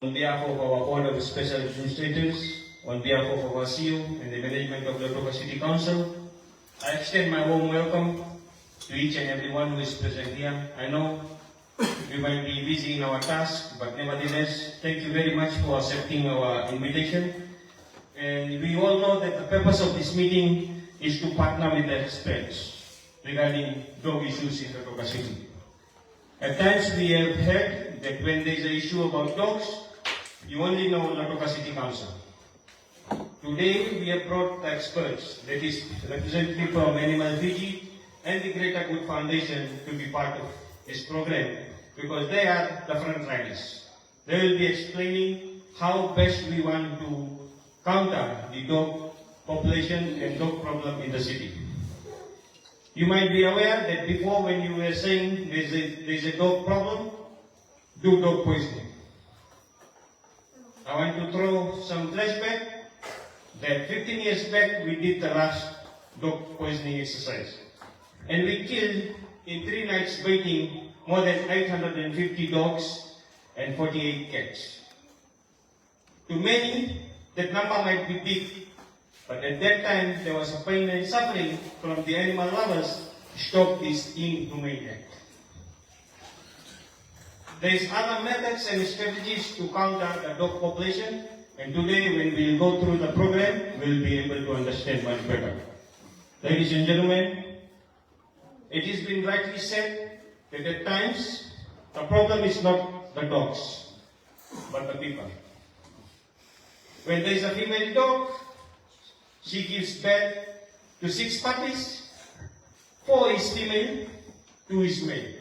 On behalf of our Board of Special Administrators, on behalf of our CEO and the management of the Lautoka City Council, I extend my warm welcome to each and everyone who is present here. I know we might be busy in our task, but nevertheless, thank you very much for accepting our invitation. And we all know that the purpose of this meeting is to partner with the experts regarding dog issues in Lautoka City. At times we have heard that when there is an issue about dogs, you only know Lautoka City Council. Today we have brought the experts, that is representative from Animal Fiji and the Greater Good Foundation, to be part of this program because they are the front riders. They will be explaining how best we want to counter the dog population and dog problem in the city. You might be aware that before, when you were saying there's a dog problem, do dog poisoning. I want to throw some flashback that 15 years back we did the last dog poisoning exercise. And we killed in 3 nights baiting more than 850 dogs and 48 cats. To many, that number might be big, but at that time there was a pain and suffering from the animal lovers to stop this inhumane act. There is other methods and strategies to counter the dog population, and today when we go through the program, we will be able to understand much better. Ladies and gentlemen, it has been rightly said that at times the problem is not the dogs, but the people. When there is a female dog, she gives birth to 6 puppies, 4 is female, 2 is male.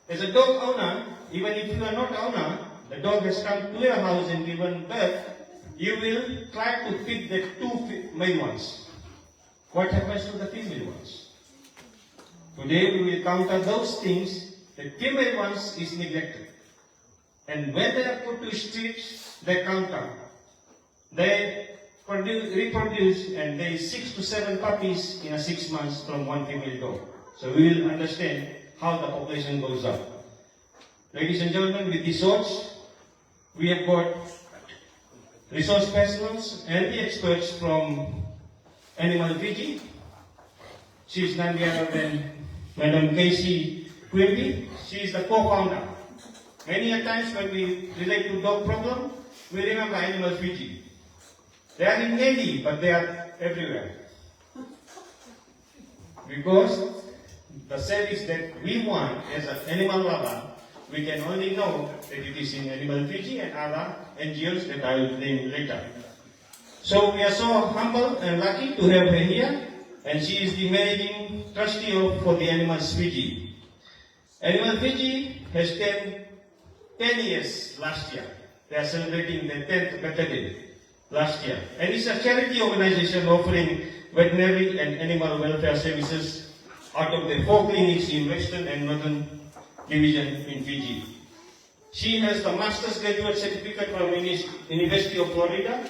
As a dog owner, even if you are not owner, the dog has come to your house and given birth, you will try to pick the 2 male ones. What happens to the female ones? Today we will counter those things. The female ones is neglected. And when they are put to streets, they counter. They reproduce, and there is 6 to 7 puppies in 6 months from 1 female dog. So we will understand how the population goes up. Ladies and gentlemen, with these words, we have got resource persons and the experts from Animal Fiji. She is none other than Madam Casey Quimby. She is the co-founder. Many a times when we relate to dog problem, we remember Animal Fiji. They are in Navy, but they are everywhere. Because the service that we want as an animal lover, we can only know that it is in Animal Fiji and other NGOs that I will name later. So we are so humble and lucky to have her here, and she is the managing trustee for the Animals Fiji. Animal Fiji has 10 years last year. They are celebrating the 10th birthday last year. And it's a charity organization offering veterinary and animal welfare services out of the 4 clinics in Western and Northern Division in Fiji. She has the Master's Graduate Certificate from University of Florida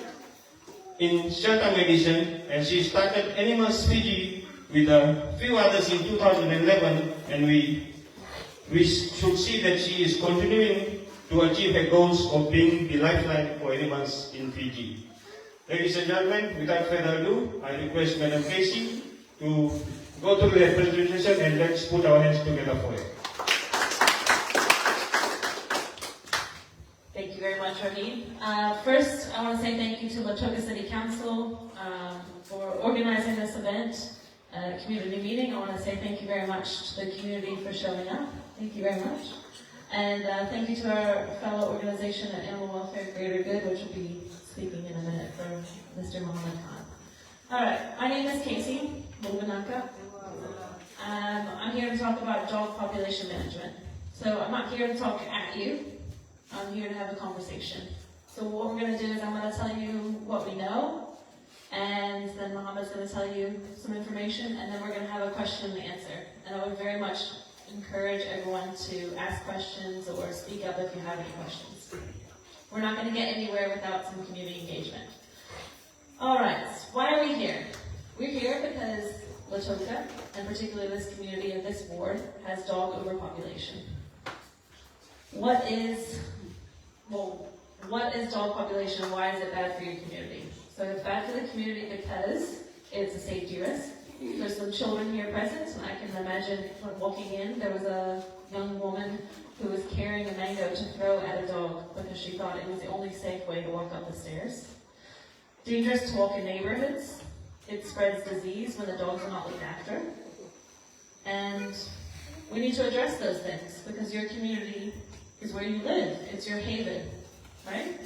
in shelter medicine, and she started Animals Fiji with a few others in 2011, and we should see that she is continuing to achieve her goals of being the lifeline for animals in Fiji. Ladies and gentlemen, without further ado, I request Madam Casey to go through the presentation, and let's put our hands together for it. Thank you very much, Ravi. First, I want to say thank you to Lautoka City Council for organizing this event, community meeting. I want to say thank you very much to the community for showing up. Thank you very much. And thank you to our fellow organization at Animal Welfare Greater Good, which will be speaking in a minute for Mr. Mohammed Khan. All right, my name is Casey Mubanaka. I'm here to talk about dog population management. So I'm not here to talk at you. I'm here to have a conversation. So what we're going to do is I'm going to tell you what we know, and then Mohammed's going to tell you some information, and then we're going to have a question and answer. And I would very much encourage everyone to ask questions or speak up if you have any questions. We're not going to get anywhere without some community engagement. All right, why are we here? We're here because Lautoka, and particularly this community of this ward, has dog overpopulation. What is well, what is dog population? Why is it bad for your community? So it's bad for the community because it's a safety risk. There's some children here present, and I can imagine when walking in, there was a young woman who was carrying a mango to throw at a dog because she thought it was the only safe way to walk up the stairs. Dangerous to walk in neighborhoods. It spreads disease when the dogs are not looked after. And we need to address those things because your community is where you live. It's your haven, right?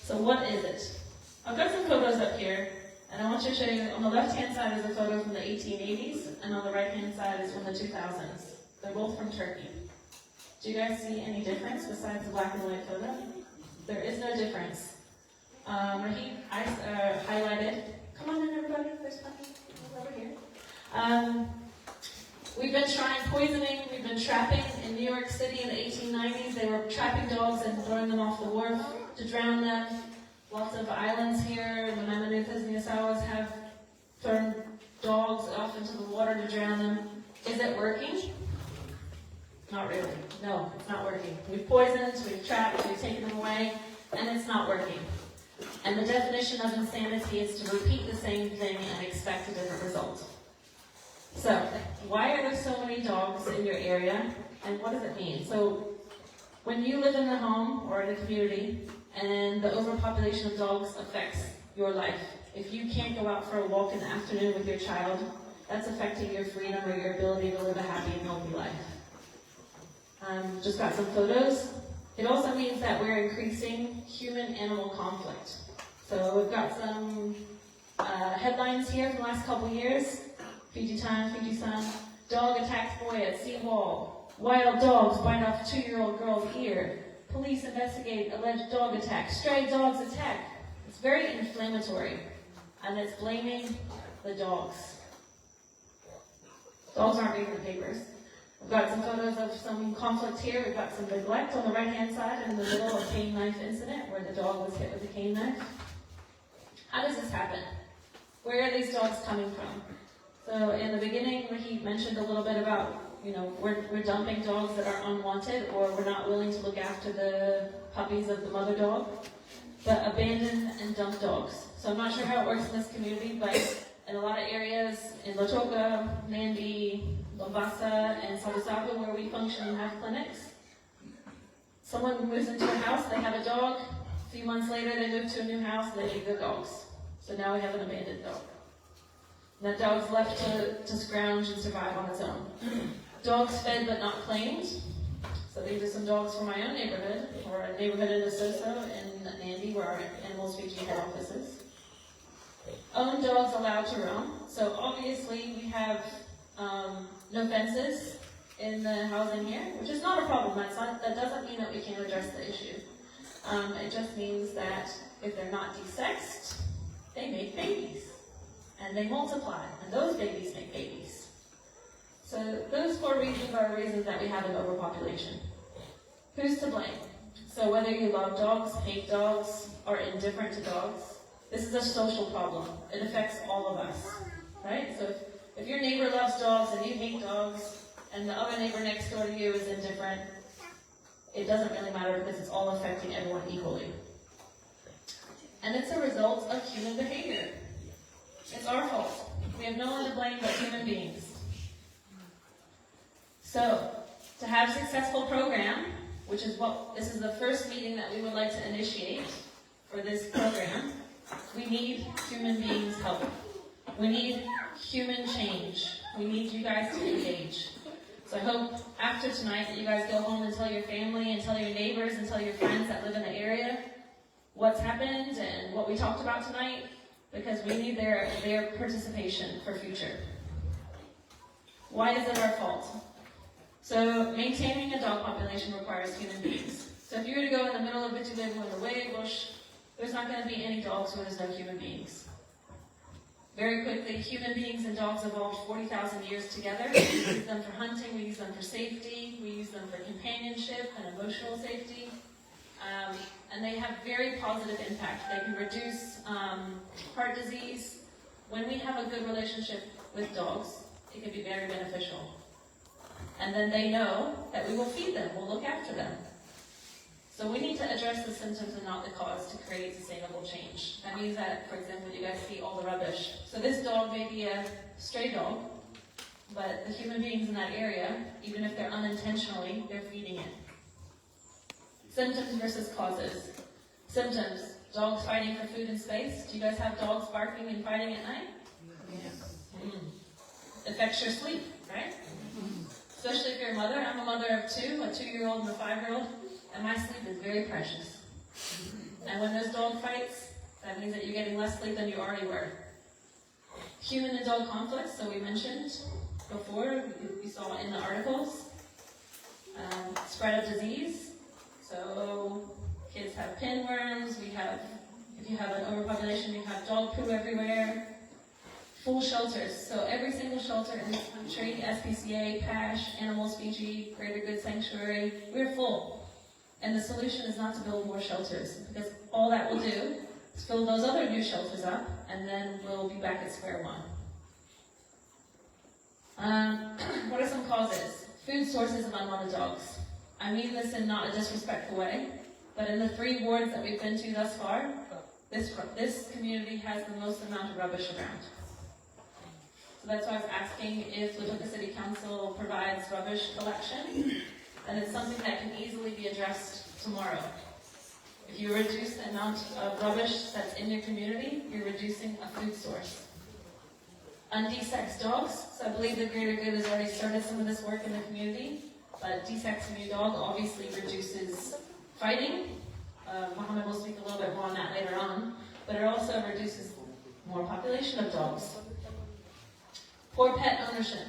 So what is it? I've got some photos up here, and I want to show you, on the left-hand side is a photo from the 1880s, and on the right-hand side is from the 2000s. They're both from Turkey. Do you guys see any difference besides the black and white photo? There is no difference. Raheem, I highlighted. Come on in, everybody. There's plenty over here. We've been trying poisoning. We've been trapping in New York City in the 1890s. They were trapping dogs and throwing them off the wharf to drown them. Lots of islands here in the Mamanukas and the Osawas have thrown dogs off into the water to drown them. Is it working? Not really. No, it's not working. We've poisoned, we've trapped, we've taken them away, and it's not working. And the definition of insanity is to repeat the same thing and expect a different result. So, why are there so many dogs in your area, and what does it mean? So, when you live in a home or in a community, and the overpopulation of dogs affects your life, if you can't go out for a walk in the afternoon with your child, that's affecting your freedom or your ability to live a happy and healthy life. Just got some photos. It also means that we're increasing human-animal conflict. So we've got some headlines here from the last couple years. Fiji Time, Fiji Sun. Dog attacks boy at seawall. Wild dogs bite off 2-year-old girl's ear. Police investigate alleged dog attack. Stray dogs attack. It's very inflammatory. And it's blaming the dogs. Dogs aren't reading the papers. We've got some photos of some conflict here. We've got some neglect on the right-hand side, and in the middle, a cane knife incident where the dog was hit with a cane knife. How does this happen? Where are these dogs coming from? So in the beginning, he mentioned a little bit about, we're dumping dogs that are unwanted, or we're not willing to look after the puppies of the mother dog, but abandon and dump dogs. So I'm not sure how it works in this community, but in a lot of areas, in Lautoka, Nandi, Lombasa, and Sabusabu, where we function and have clinics, someone moves into a house, they have a dog, a few months later they move to a new house, and they leave their dogs. So now we have an abandoned dog. And that dog's left to scrounge and survive on its own. Dogs fed but not claimed. So these are some dogs from my own neighborhood, or a neighborhood in Asoso in Nandi, where our Animals Fiji head office is. Owned dogs allowed to roam. So obviously we have no fences in the housing here, which is not a problem. That doesn't mean that we can't address the issue. It just means that if they're not desexed, they make babies. And they multiply, and those babies make babies. So those 4 reasons are reasons that we have an overpopulation. Who's to blame? So whether you love dogs, hate dogs, or indifferent to dogs, this is a social problem. It affects all of us, right? So if your neighbor loves dogs and you hate dogs, and the other neighbor next door to you is indifferent, it doesn't really matter because it's all affecting everyone equally. And it's a result of human behavior. It's our fault. We have no one to blame but human beings. So, to have a successful program, this is the first meeting that we would like to initiate for this program, we need human beings' help. We need human change. We need you guys to engage. So I hope after tonight that you guys go home and tell your family and tell your neighbors and tell your friends that live in the area what's happened and what we talked about tonight, because we need their participation for future. Why is it our fault? So maintaining a dog population requires human beings. So if you were to go in the middle of Vitulivu in the way bush, there's not going to be any dogs where there's no human beings. Very quickly, human beings and dogs evolved 40,000 years together. We use them for hunting, we use them for safety, we use them for companionship and emotional safety. And they have very positive impact. They can reduce heart disease. When we have a good relationship with dogs, it can be very beneficial. And then they know that we will feed them, we'll look after them. So So we need to address the symptoms and not the cause to create sustainable change. That means that, for example, you guys see all the rubbish. So this dog may be a stray dog, but the human beings in that area, even if they're unintentionally, they're feeding it. Symptoms versus causes. Symptoms, dogs fighting for food and space. Do you guys have dogs barking and fighting at night? Yes. Affects your sleep, right? Especially if you're a mother. I'm a mother of two, a 2-year-old and a 5-year-old, and my sleep is very precious. And when there's dog fights, that means that you're getting less sleep than you already were. Human and dog conflicts, so we mentioned before, we saw in the articles. Spread of disease, so kids have pinworms, if you have an overpopulation, you have dog poo everywhere. Full shelters, so every single shelter in this country, SPCA, PASH, Animals Fiji, Greater Good Sanctuary, we're full. And the solution is not to build more shelters, because all that will do is fill those other new shelters up, and then we'll be back at square one. What are some causes? Food sources of unwanted dogs. I mean this in not a disrespectful way, but in the 3 wards that we've been to thus far, this community has the most amount of rubbish around. So that's why I was asking if Lautoka City Council provides rubbish collection, and it's something that can easily be addressed tomorrow. If you reduce the amount of rubbish that's in your community, you're reducing a food source. Undesexed dogs, so I believe the Greater Good has already started some of this work in the community, but desexing your dog obviously reduces fighting. Mohammed will speak a little bit more on that later on, but it also reduces more population of dogs. Poor pet ownership.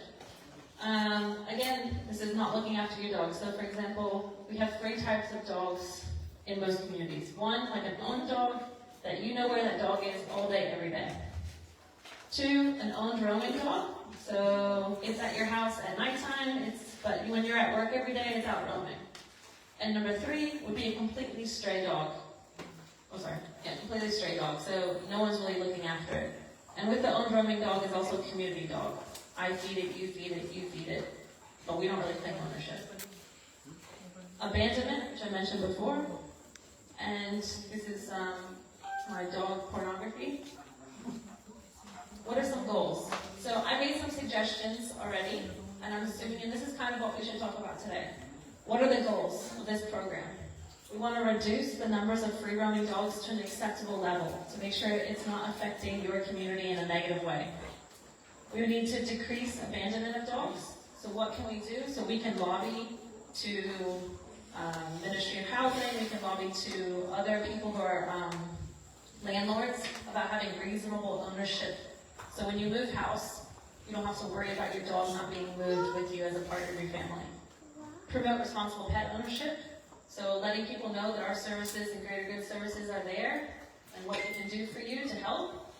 Again, this is not looking after your dog. So for example, we have 3 types of dogs in most communities. 1, like an owned dog, that you know where that dog is all day, every day. 2, an owned roaming dog. So it's at your house at nighttime, but when you're at work every day, it's out roaming. And number 3 would be a completely stray dog. Completely stray dog. So no one's really looking after it. And with the owned roaming dog is also a community dog. I feed it, you feed it, you feed it, but we don't really claim ownership. Abandonment, which I mentioned before, and this is my dog pornography. What are some goals? So I made some suggestions already, and I'm assuming, and this is kind of what we should talk about today. What are the goals of this program? We want to reduce the numbers of free-roaming dogs to an acceptable level to make sure it's not affecting your community in a negative way. We need to decrease abandonment of dogs. So what can we do? So we can lobby to Ministry of Housing, we can lobby to other people who are landlords about having reasonable ownership. So when you move house, you don't have to worry about your dog not being moved with you as a part of your family. Promote responsible pet ownership. So letting people know that our services and Greater Good services are there and what we can do for you to help.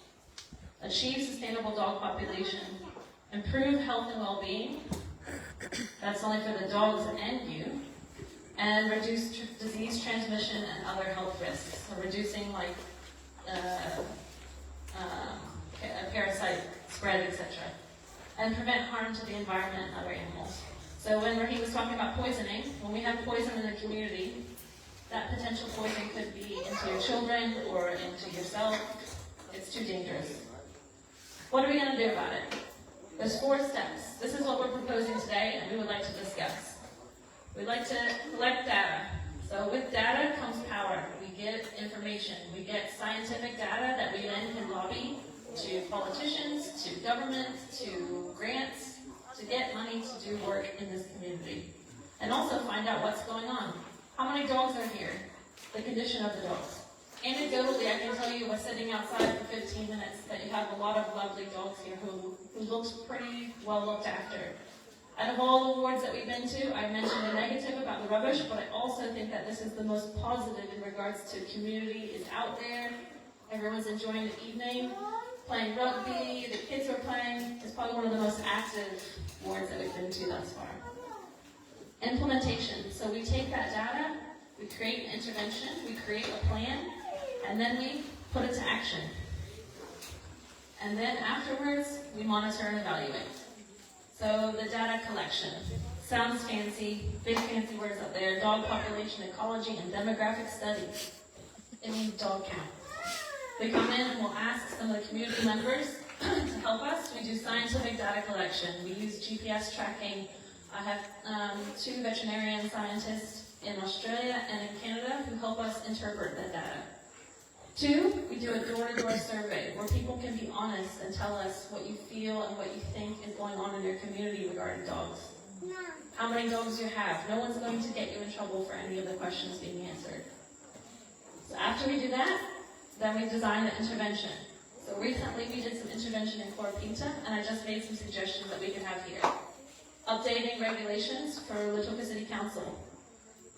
Achieve sustainable dog population. Improve health and well-being. That's only for the dogs and you. And reduce disease transmission and other health risks. So reducing parasite spread, etc. And prevent harm to the environment and other animals. So when Raheem was talking about poisoning, when we have poison in the community, that potential poison could be into your children or into yourself. It's too dangerous. What are we going to do about it? There's 4 steps. This is what we're proposing today, and we would like to discuss. We'd like to collect data. So with data comes power. We get information. We get scientific data that we then can lobby to politicians, to government, to grants, to get money to do work in this community. And also find out what's going on. How many dogs are here? The condition of the dogs. Anecdotally, I can tell you, was sitting outside for 15 minutes, that you have a lot of lovely dogs here who looks pretty well looked after. Out of all the wards that we've been to, I mentioned the negative about the rubbish, but I also think that this is the most positive in regards to community is out there. Everyone's enjoying the evening, playing rugby, the kids are playing. It's probably one of the most active wards that we've been to thus far. Implementation. So we take that data, we create an intervention, we create a plan, and then we put it to action. And then afterwards, we monitor and evaluate. So the data collection. Sounds fancy, big fancy words up there. Dog population ecology and demographic studies. It means dog count. We come in and we'll ask some of the community members to help us. We do scientific data collection. We use GPS tracking. I have 2 veterinarian scientists in Australia and in Canada who help us interpret the data. 2, we do a door-to-door survey where people can be honest and tell us what you feel and what you think is going on in your community regarding dogs. How many dogs you have. No one's going to get you in trouble for any of the questions being answered. So after we do that, then we design the intervention. So recently we did some intervention in Core Pinta, and I just made some suggestions that we could have here. Updating regulations for Lautoka City Council.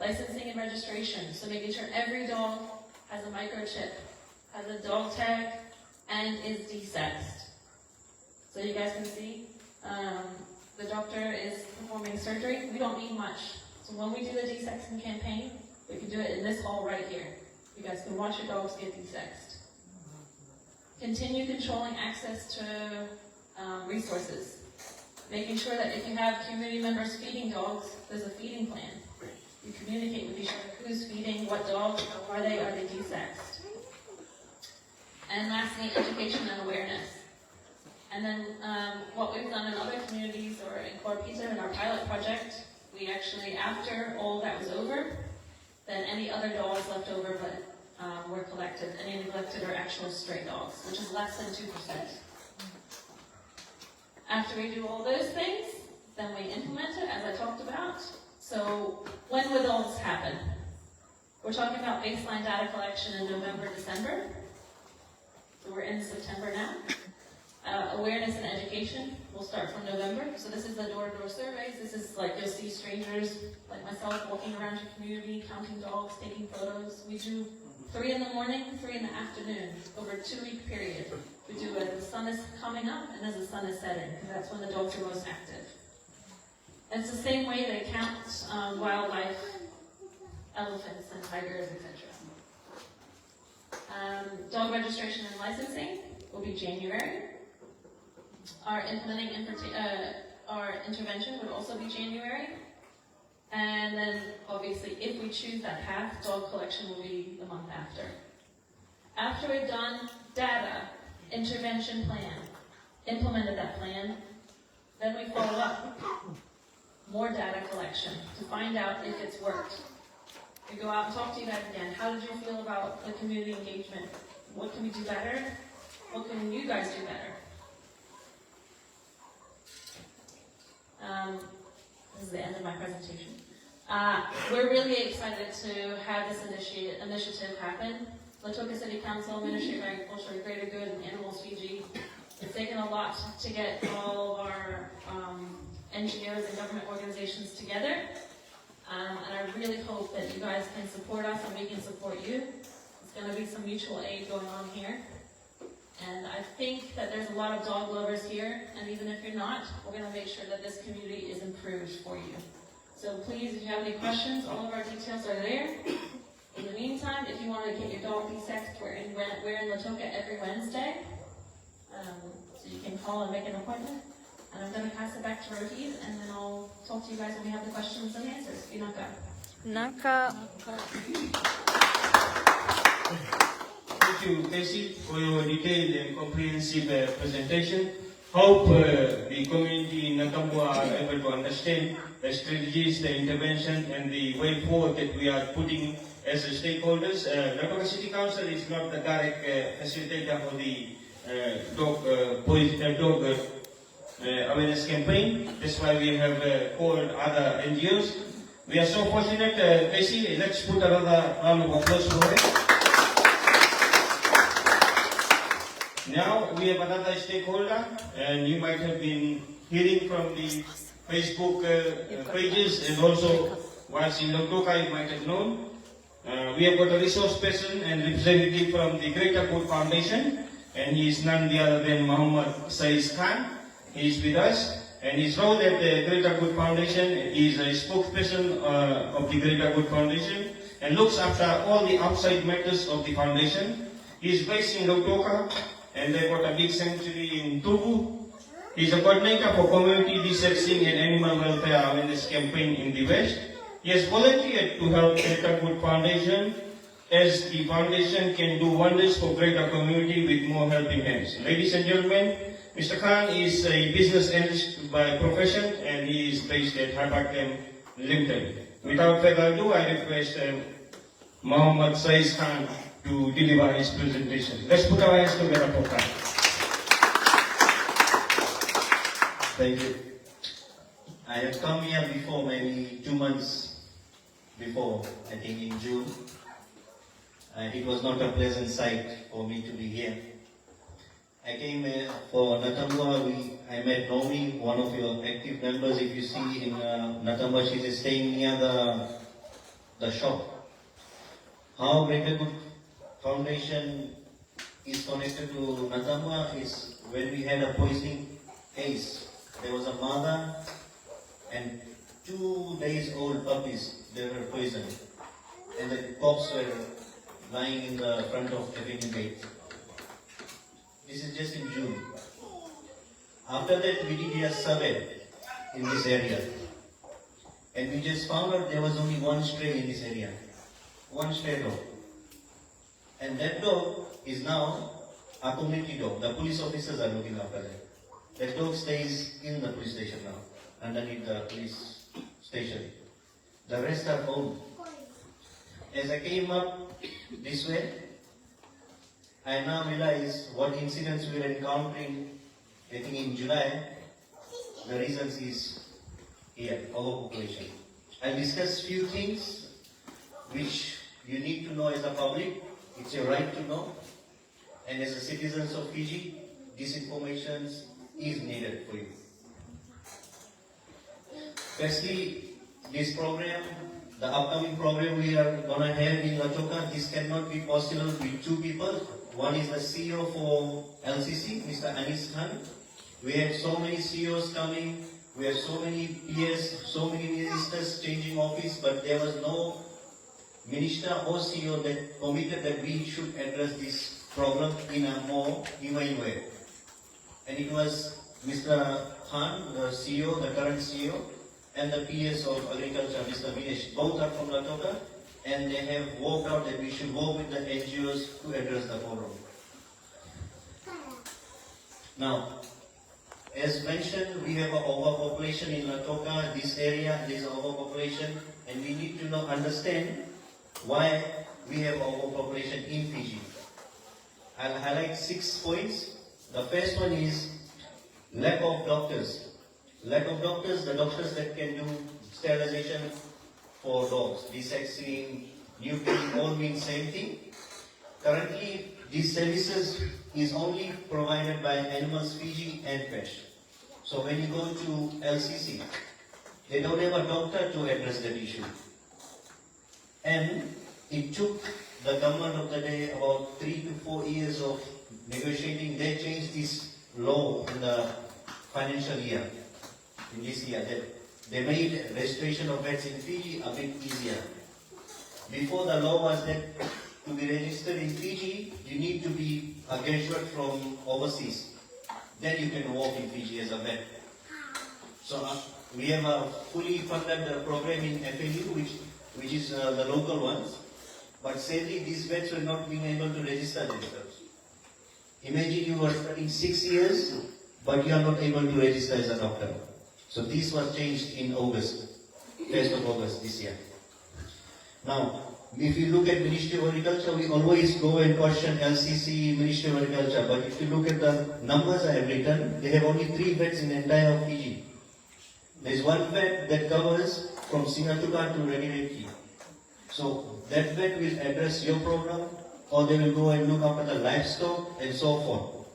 Licensing and registration, so making sure every dog has a microchip, has a dog tag, and is desexed. So you guys can see, the doctor is performing surgery. We don't need much. So when we do the desexing campaign, we can do it in this hall right here. You guys can watch your dogs get desexed. Continue controlling access to resources. Making sure that if you have community members feeding dogs, there's a feeding plan. You communicate with each other who's feeding, what dogs, how are they desexed. And lastly, education and awareness. And then what we've done in other communities or in Core Pizza in our pilot project, we actually, after all that was over, then any other dogs left over but were collected, any neglected or actual stray dogs, which is less than 2%. After we do all those things, then we implement it, as I talked about. So when would all this happen? We're talking about baseline data collection in November, December. So we're in September now. Awareness and education will start from November. So this is the door-to-door surveys. This is like you'll see strangers like myself walking around your community, counting dogs, taking photos. We do 3 in the morning, 3 in the afternoon, over a 2-week period. We do it as the sun is coming up and as the sun is setting, because that's when the dogs are most active. And it's the same way they count wildlife, elephants and tigers, etc. Dog registration and licensing will be January. Our our intervention would also be January. And then, obviously, if we choose that path, dog collection will be the month after. After we've done data, intervention plan, implemented that plan, then we follow up. More data collection to find out if it's worked. We go out and talk to you guys again. How did you feel about the community engagement? What can we do better? What can you guys do better? This is the end of my presentation. We're really excited to have this initiative happen. Lautoka City Council, Ministry of Agriculture, Greater Good, and Animals Fiji. It's taken a lot to get all of our NGOs and government organizations together. And I really hope that you guys can support us and we can support you. It's going to be some mutual aid going on here. And I think that there's a lot of dog lovers here, and even if you're not, we're going to make sure that this community is improved for you. So please, if you have any questions, all of our details are there. In the meantime, if you want to get your dog desexed, we're in Lautoka every Wednesday. So you can call and make an appointment. And I'm going to pass it back to Rohit, and then I'll talk to you guys when we have the questions and answers. Naka. Thank you, Casey, for your detailed and comprehensive presentation. Hope the community in Natabua are able to understand the strategies, the intervention, and the way forward that we are putting as stakeholders. Lautoka City Council is not the direct facilitator for the dog awareness campaign. That's why we have called other NGOs. We are so fortunate, Casey. Let's put another round of applause for it. Now we have another stakeholder, and you might have been hearing from the Facebook pages, and also once in Lautoka you might have known. We have got a resource person and representative from the Greater Good Foundation, and he is none other than Muhammad Saiz Khan. He is with us, and his role at the Greater Good Foundation is a spokesperson of the Greater Good Foundation and looks after all the outside matters of the foundation. He is based in Lautoka, and they've got a big sanctuary in Tubu. He's a coordinator for community desexing and animal welfare awareness campaign in the West. He has volunteered to help Natabua Foundation, as the foundation can do wonders for greater community with more helping hands. Ladies and gentlemen, Mr. Khan is a business analyst by profession and he is based at Hypercam Limited. Without further ado, I request Mohammed Saiz Khan to deliver his presentation. Let's put our hands together for Khan. Thank you. I have come here before, maybe 2 months before, I think in June. It was not a pleasant sight for me to be here. I came for Natabua. I met Nomi, one of your active members. If you see in Natabua, she is staying near the shop. How Greater Good Foundation is connected to Natabua is when we had a poisoning case. There was a mother and 2 days old puppies, they were poisoned. And the corpses were lying in the front of the Avenue Gate. This is just in June. After that, we did a survey in this area. And we just found out there was only one stray in this area. One stray dog. And that dog is now a community dog. The police officers are looking after that. That dog stays in the police station now, underneath the police station. The rest are home. As I came up this way, I now realize what incidents we were encountering, I think in July. The reasons is here, overpopulation. I'll discuss few things which you need to know as a public. It's your right to know. And as a citizens of Fiji, this information is needed for you. Firstly, this program, the upcoming program we are going to have in Lautoka, this cannot be possible with 2 people. One is the CEO for LCC, Mr. Anis Khan. We had so many CEOs coming, we had so many PS, so many ministers changing office, but there was no minister or CEO that committed that we should address this problem in a more humane way. And it was Mr. Khan, the CEO, the current CEO, and the PS of Agriculture, Mr. Vinesh. Both are from Lautoka, and they have worked out that we should work with the NGOs to address the problem. Now, as mentioned, we have an overpopulation in Lautoka. This area, there is an overpopulation, and we need to understand why we have overpopulation in Fiji. I'll highlight 6 points. The first one is lack of doctors. Lack of doctors, the doctors that can do sterilization for dogs, desexing, neutering, all mean same thing. Currently, these services is only provided by Animals Fiji and Fish. So when you go to LCC, they don't have a doctor to address that issue. And it took the government of the day about 3 to 4 years of negotiating. They changed this law in the financial year, in this year. They made registration of pets in Fiji a bit easier. Before, the law was that to be registered in Fiji, you need to be a graduate from overseas. Then you can work in Fiji as a vet. So we have a fully funded program in FLU, which is the local ones. But sadly, these vets were not being able to register themselves. Imagine you were studying 6 years, but you are not able to register as a doctor. So this was changed in August, 1st of August this year. Now, if you look at Ministry of Agriculture, we always go and question LCC, Ministry of Agriculture. But if you look at the numbers I have written, they have only 3 vets in the entire Fiji. There is 1 vet that covers from Singatuka to Redireki. So that vet will address your problem, or they will go and look after the livestock and so forth.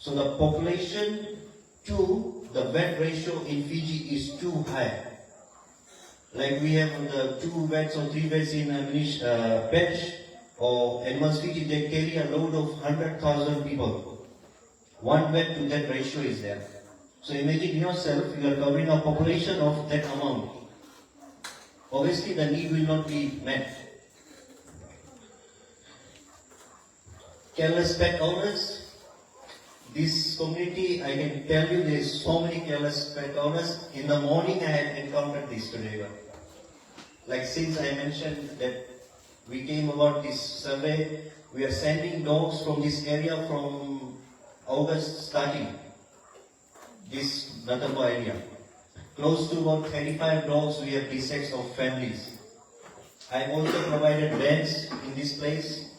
So the population to the vet ratio in Fiji is too high. Like we have the 2 vets or 3 vets in Petch or Animals Fiji, they carry a load of 100,000 people. 1 vet to that ratio is there. So imagine yourself, you are covering a population of that amount. Obviously the need will not be met. Careless pet owners. This community, I can tell you, there is so many careless pet owners. In the morning, I had encountered this today. Like since I mentioned that we came about this survey, we are sending dogs from this area from August starting, this Natabua area. Close to about 35 dogs we have desexed of families. I have also provided beds in this place.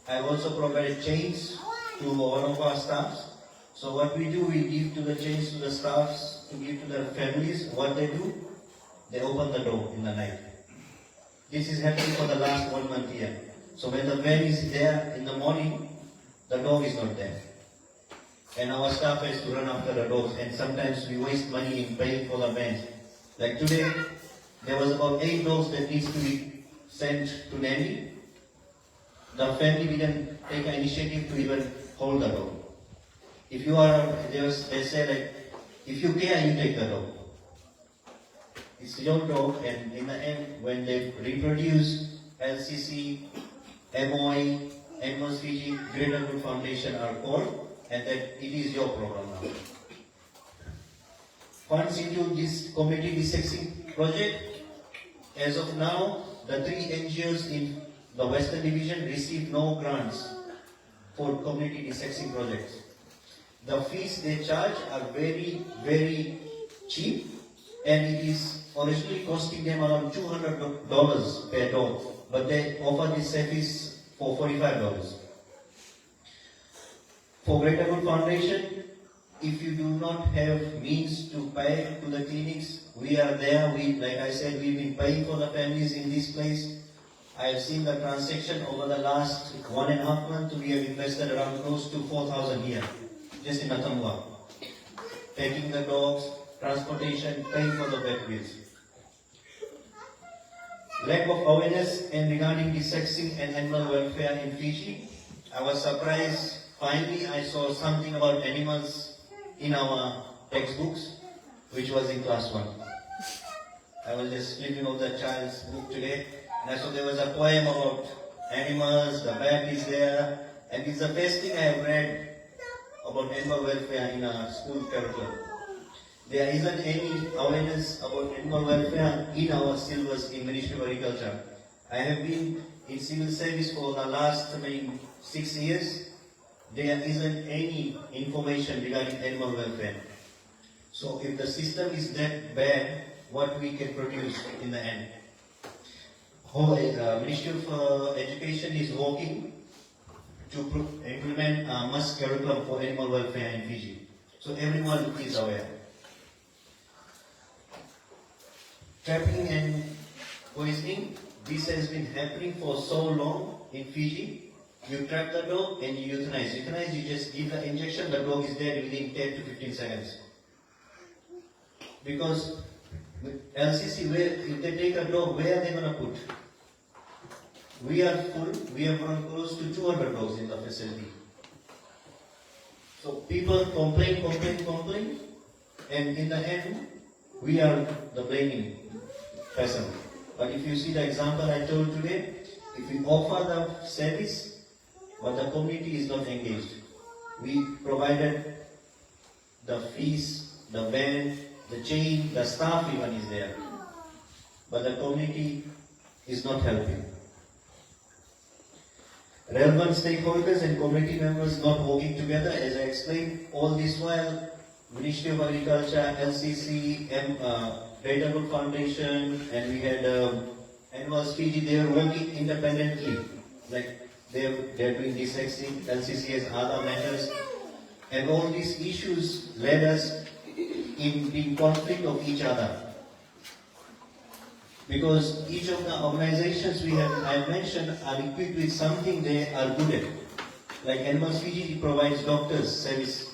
I have also provided chains to one of our staffs. So what we do, we give to the chains to the staffs, to give to their families. What they do, they open the door in the night. This is happening for the last 1 month here. So when the van is there in the morning, the dog is not there. And our staff has to run after the dogs, and sometimes we waste money in paying for the vans. Like today, there was about 8 dogs that needs to be sent to nanny. The family didn't take an initiative to even hold the dog. If you are, they say like, if you care, you take the dog. It's your dog, and in the end, when they reproduce, LCC, MOI, Animals Fiji, Greater Good Foundation are called, and that it is your problem now. Funds into this community desexing project, as of now, the 3 NGOs in the Western Division receive no grants for community desexing projects. The fees they charge are very, very cheap, and it is originally costing them around $200 per dog, but they offer this service for $45. For Greater Good Foundation, if you do not have means to pay to the clinics, we are there. Like I said, we've been paying for the families in this place. I have seen the transaction over the last 1.5 months. We have invested around close to 4,000 here, just in Natabua. Taking the dogs, transportation, paying for the vet bills. Lack of awareness and regarding desexing and animal welfare in Fiji. I was surprised. Finally, I saw something about animals in our textbooks, which was in class 1. I was just flipping over the child's book today, and I saw there was a poem about animals, the bat is there, and it's the best thing I have read about animal welfare in a school curriculum. There isn't any awareness about animal welfare in our syllabus in Ministry of Agriculture. I have been in civil service for the last 6 years. There isn't any information regarding animal welfare. So if the system is that bad, what we can produce in the end? Ministry of Education is working to implement a must curriculum for animal welfare in Fiji. So everyone is aware. Trapping and poisoning, this has been happening for so long in Fiji. You trap the dog and you euthanize. Euthanize, you just give the injection, the dog is dead within 10 to 15 seconds. Because with LCC, if they take a dog, where are they going to put? We are full, we have run close to 200 dogs in the facility. So people complain, and in the end, we are the blaming person. But if you see the example I told today, if we offer the service, but the community is not engaged. We provided the fees, the van, the chain, the staff even is there. But the community is not helping. Relevant stakeholders and community members not working together, as I explained, all this while, Ministry of Agriculture, LCC, Greater Good Foundation, and we had Animals Fiji, they are working independently. Like they're doing desexing, LCC has other matters, and all these issues led us in conflict of each other. Because each of the organizations I mentioned are equipped with something they are good at. Like Animals Fiji provides doctors service.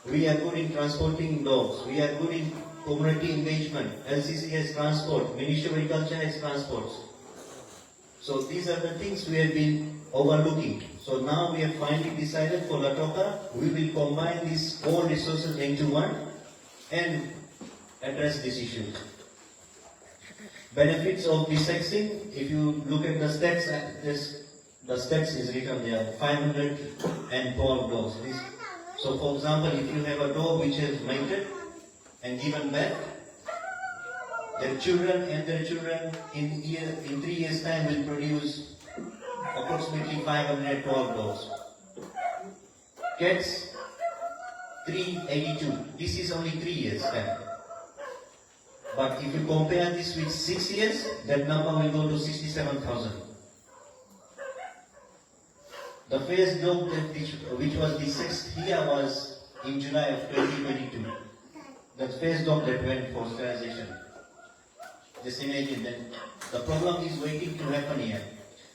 We are good in transporting dogs. We are good in community engagement. LCC has transport. Ministry of Agriculture has transports. So these are the things we have been overlooking. So now we have finally decided for Lautoka, we will combine these all resources into one and address these issues. Benefits of desexing, if you look at the stats, the stats is written there, 512 dogs. So for example, if you have a dog which has mated and given birth, their children and their children in 3 years time will produce approximately 512 dogs. Cats, 382. This is only 3 years time. But if you compare this with 6 years, that number will go to 67,000. The first dog which was desexed here was in July of 2022. The first dog that went for sterilization. Just imagine that the problem is waiting to happen here.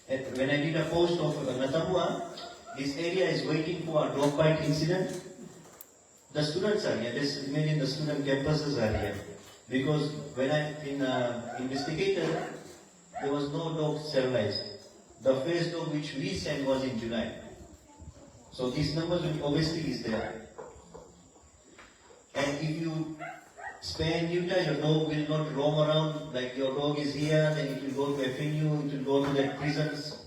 And when I did a post of Natabua, this area is waiting for a dog bite incident. The students are here. Just imagine the student campuses are here. Because when I investigated, there was no dog sterilized. The first dog which we sent was in July. So these numbers will obviously is there. And if you spay and neuter, your dog will not roam around like your dog is here, then it will go to FNU, it will go to that prisons,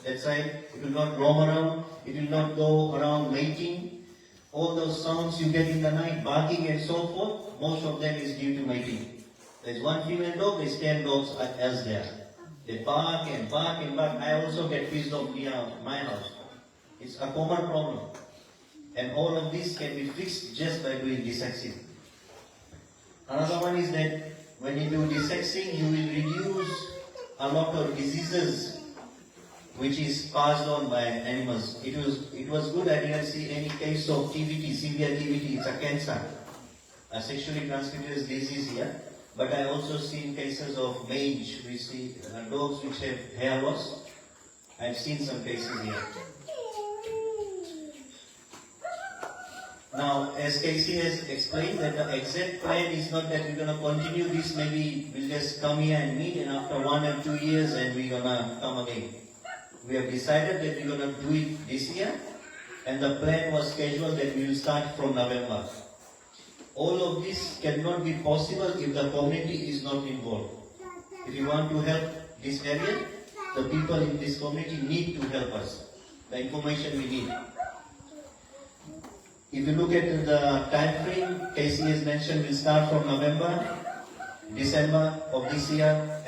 that side. It will not roam around, it will not go around mating. All those sounds you get in the night, barking and so forth, most of them is due to mating. There's one female dog, there's 10 dogs else there. They bark and bark and bark. I also get pissed off near my house. It's a common problem. And all of this can be fixed just by doing desexing. Another one is that when you do desexing, you will reduce a lot of diseases which is passed on by animals. It was good. I didn't see any case of TVT, severe TVT. It's a cancer, a sexually transmitted disease here. But I also seen cases of mange. We see dogs which have hair loss. I've seen some cases here. Now, as Casey has explained, that the exact plan is not that we're going to continue this, maybe we'll just come here and meet, and after 1 or 2 years, and we're going to come again. We have decided that we're going to do it this year, and the plan was scheduled that we will start from November. All of this cannot be possible if the community is not involved. If you want to help this area, the people in this community need to help us. The information we need. If you look at the time frame, Casey has mentioned we'll start from November, December of this year,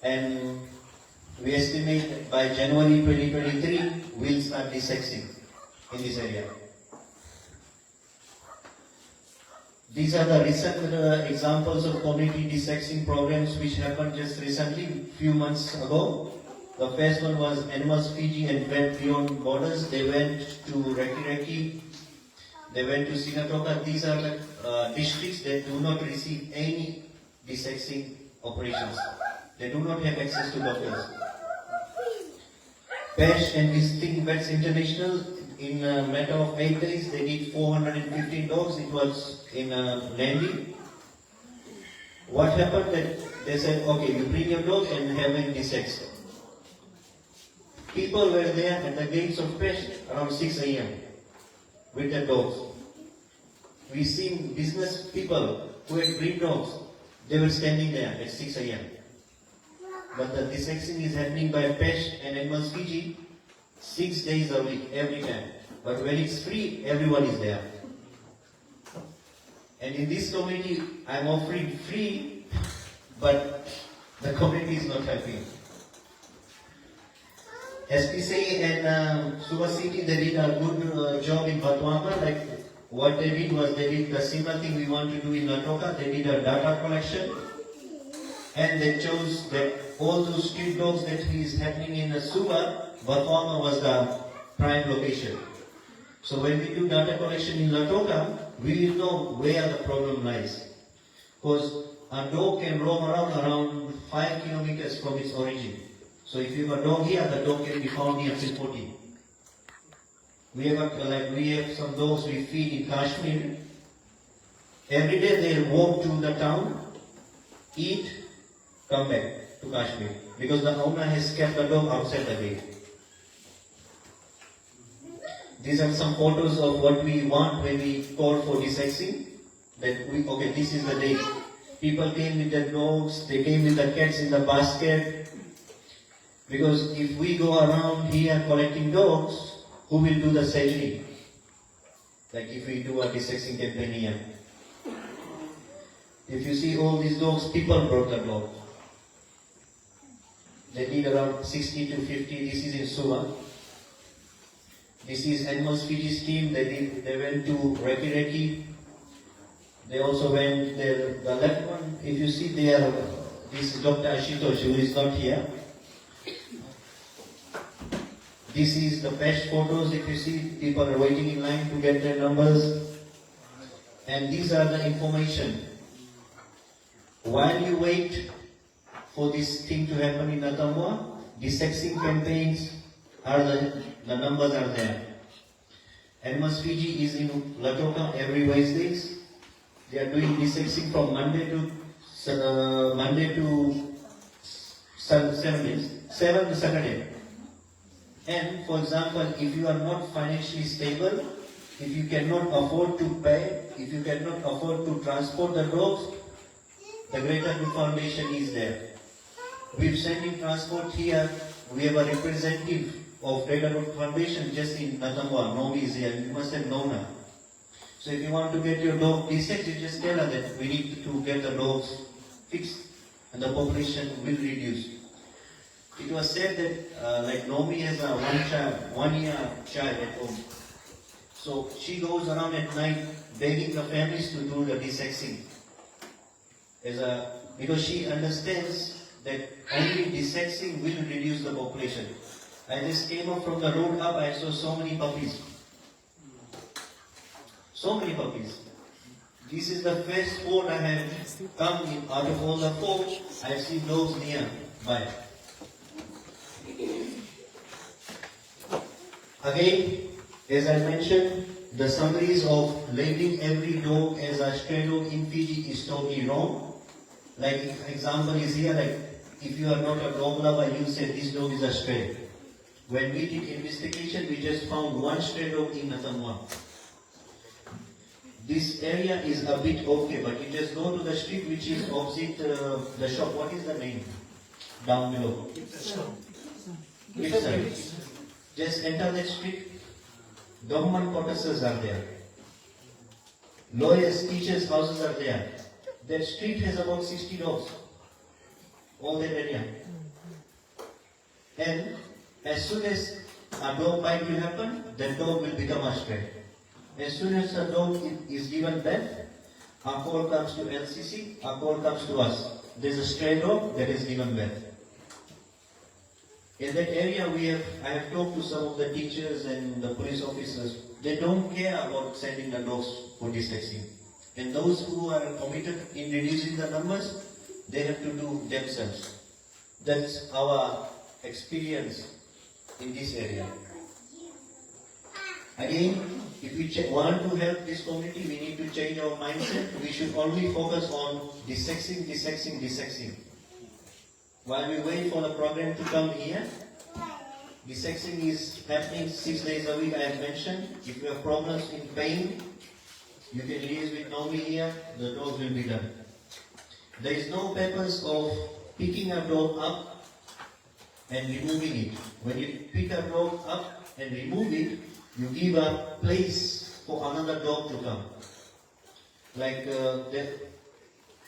and we estimate by January 2023 we'll start desexing in this area. These are the recent examples of community desexing programs which happened just recently, few months ago. The first one was Animals Fiji and Vet Beyond Borders. They went to Reki, they went to Lautoka. These are the districts that do not receive any desexing operations. They do not have access to doctors. PESH and Visiting Vets International, in a matter of 8 days, they did 415 dogs. It was in Nandi. What happened that they said, okay, you bring your dog and have him desexed. People were there at the gates of PESH around 6 a.m. with their dogs. We seen business people who had breed dogs. They were standing there at 6 a.m. But the desexing is happening by PESH and Animals Fiji 6 days a week, every time. But when it's free, everyone is there. And in this community, I'm offering free, but the community is not helping. SPCA and Suva City, they did a good job in Batuama. Like what they did was they did the similar thing we want to do in Lautoka. They did a data collection, and they chose that all those street dogs that is happening in Suva, Batuama was the prime location. So when we do data collection in Lautoka, we will know where the problem lies. Because a dog can roam around 5 kilometers from its origin. So if you have a dog here, the dog can be found here till 40. We have some dogs we feed in Kashmir. Every day they walk to the town, eat, come back to Kashmir. Because the owner has kept the dog outside the gate. These are some photos of what we want when we call for desexing. Okay, this is the day. People came with their dogs, they came with the cats in the basket. Because if we go around here collecting dogs, who will do the surgery? Like if we do a desexing campaign here. If you see all these dogs, people brought the dog. They need around 60 to 50. This is in Suva. This is Animals Fiji's team. They went to Reki. They also went there. The left one, if you see there, this is Dr. Ashutosh, who is not here. This is the best photos. If you see, people are waiting in line to get their numbers. And these are the information. While you wait for this thing to happen in Natabua, desexing campaigns are the numbers are there. Animals Fiji is in Lautoka every Wednesdays. They are doing desexing from Monday to Saturday. And for example, if you are not financially stable, if you cannot afford to pay, if you cannot afford to transport the dogs, the Greater Good Foundation is there. We've sent in transport here. We have a representative of Greater Good Foundation just in Natabua. Nomi is here. You must have known her. So if you want to get your dog desexed, you just tell her that we need to get the dogs fixed and the population will reduce. It was said that like Nomi has a 1-year child at home. So she goes around at night begging the families to do the desexing. Because she understands that only desexing will reduce the population. I just came up from the road up, I saw so many puppies. So many puppies. This is the first sport I have come in. Out of all the 4, I have seen dogs nearby. Again, as I mentioned, the summaries of labeling every dog as a stray dog in Fiji is totally wrong. Like example is here, like if you are not a dog lover, you say this dog is a stray. When we did investigation, we just found 1 stray dog in Natabua. This area is a bit okay, but you just go to the street which is opposite the shop. What is the name? Down below. Just enter that street. Government cottages are there. Lawyers, teachers' houses are there. That street has about 60 dogs. All that area. And as soon as a dog bite will happen, that dog will become a stray. As soon as a dog is given birth, a call comes to LCC, a call comes to us. There's a stray dog that is given birth. In that area, I have talked to some of the teachers and the police officers. They don't care about sending the dogs for desexing. And those who are committed in reducing the numbers, they have to do themselves. That's our experience in this area. Again, if we want to help this community, we need to change our mindset. We should only focus on desexing. While we wait for the program to come here, desexing is happening 6 days a week, I have mentioned. If you have problems in pain, you can liaise with Nomi here, the dog will be done. There is no purpose of picking a dog up and removing it. When you pick a dog up and remove it, you give a place for another dog to come. Like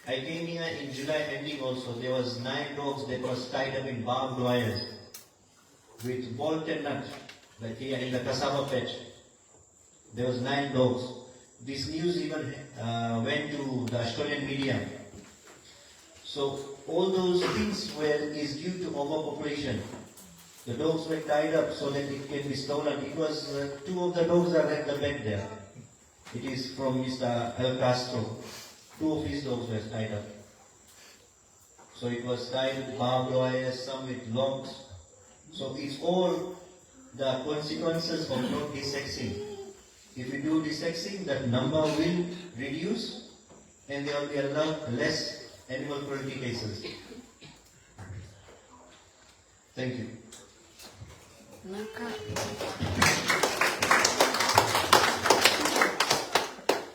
I came here in July ending also. There was 9 dogs that was tied up in barbed wires with bolt and nut, like here in the cassava patch. There was 9 dogs. This news even went to the Australian media. So all those things is due to overpopulation. The dogs were tied up so that it can be stolen. It was 2 of the dogs are at the back there. It is from Mr. El Castro. 2 of his dogs were tied up. So it was tied with barbed wire, some with logs. So it's all the consequences of not desexing. If we do desexing, that number will reduce and there will be a lot less animal cruelty cases. Thank you.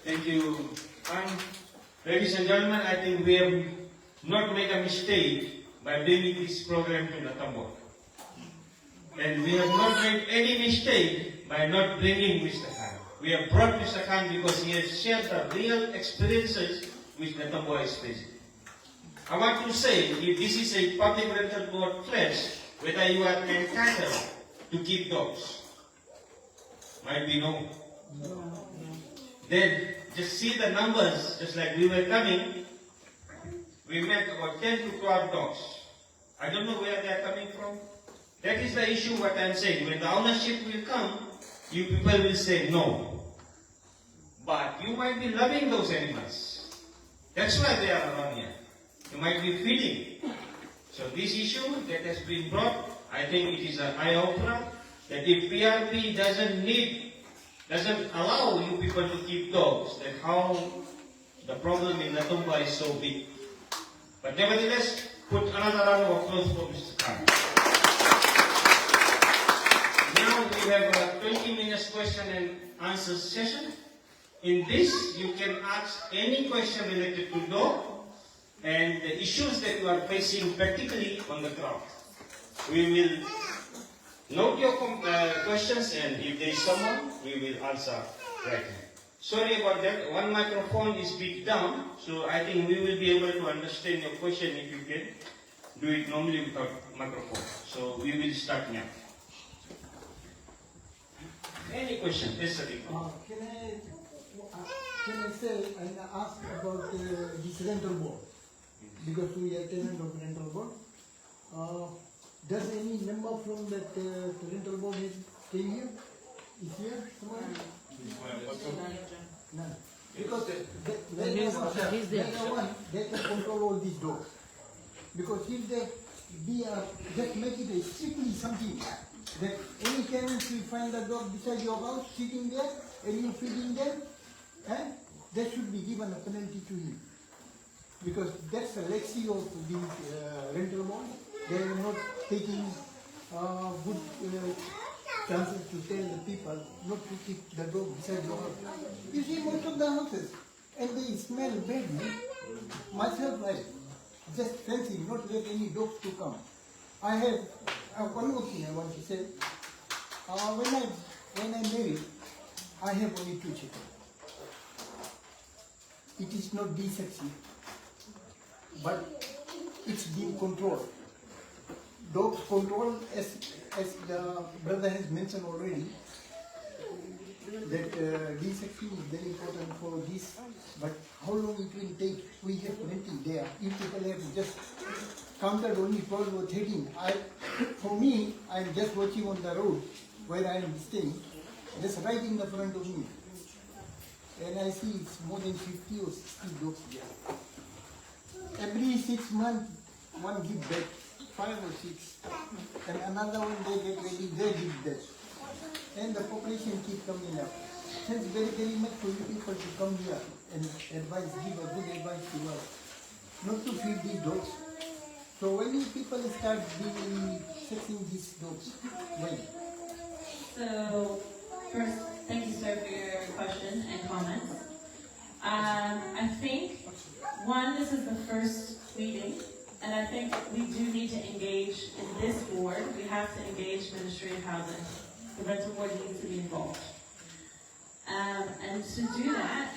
Thank you. Ladies and gentlemen, I think we have not made a mistake by bringing this program to Natabua. And we have not made any mistake by not bringing Mr. Khan. We have brought Mr. Khan because he has shared the real experiences which Natabua is facing. I want to say, if this is a public rental board pledge, whether you are entitled to keep dogs, might be no. Then just see the numbers, just like we were coming, we met about 10 to 12 dogs. I don't know where they are coming from. That is the issue what I am saying. When the ownership will come, you people will say no. But you might be loving those animals. That's why they are around here. You might be feeding. So this issue that has been brought, I think it is an eye-opener that if PRB doesn't allow you people to keep dogs, then how the problem in Natabua is so big. But nevertheless, put another round of applause for Mr. Khan. Now we have a 20 minutes question and answer session. In this, you can ask any question related to dog and the issues that you are facing practically on the ground. We will note your questions, and if there is someone, we will answer right now. Sorry about that. One microphone is big down, so I think we will be able to understand your question if you can do it normally without microphone. So we will start now. Any question? Yes, sir. Can I say and ask about this rental board? Because we are tenant of rental board. Does any member from that rental board came here? Is here someone? None. Because they can control all these dogs. Because if they just make it a strictly something that any tenants will find a dog beside your house sitting there and you feeding them, and they should be given a penalty to him. Because that's a legacy of the rental board. They are not taking good chances to tell the people not to keep the dog beside your house. You see most of the houses, and they smell bad, man. Myself, I just fancy not let any dogs to come. I have one more thing I want to say. When I married, I have only 2 chickens. It is not desexing, but it's being controlled. Dogs control, as the brother has mentioned already, that desexing is very important for this. But how long it will take? We have plenty there. You people have just counted only 12 or 13. For me, I'm just watching on the road where I am staying, just right in the front of me. And I see it's more than 50 or 60 dogs there. Every 6 months, one gives back, 5 or 6. And another one they get ready, they give that. And the population keep coming up. Thanks very, very much for you people to come here and advise, give a good advice to us. Not to feed these dogs. So when you people start sexing these dogs, when? So, first, thank you, sir, for your question and comments. I think, one, this is the first meeting, and I think we do need to engage in this board. We have to engage Ministry of Housing. The rental board needs to be involved. And to do that,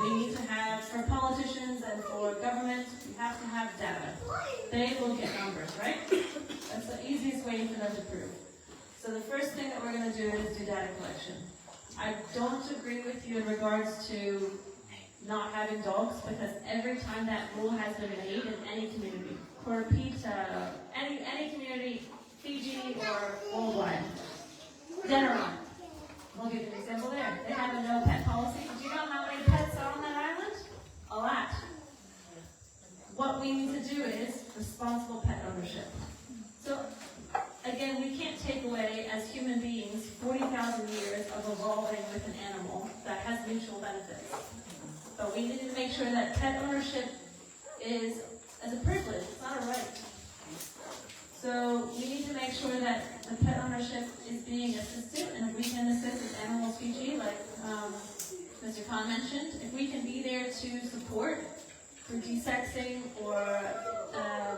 we need to have, for politicians and for government, we have to have data. They look at numbers, right? That's the easiest way for them to prove. So the first thing that we're going to do is do data collection. I don't agree with you in regards to not having dogs, because every time that rule has been made in any community, for pizza, any community, Fiji or worldwide, Denmark, I'll give you an example there. They have a no pet policy. Do you know how many pets are on that island? A lot. What we need to do is responsible pet ownership. So, again, we can't take away, as human beings, 40,000 years of evolving with an animal that has mutual benefits. But we need to make sure that pet ownership is as a privilege, it's not a right. So we need to make sure that the pet ownership is being assisted, and if we can assist with Animals Fiji, like Mr. Khan mentioned, if we can be there to support through desexing or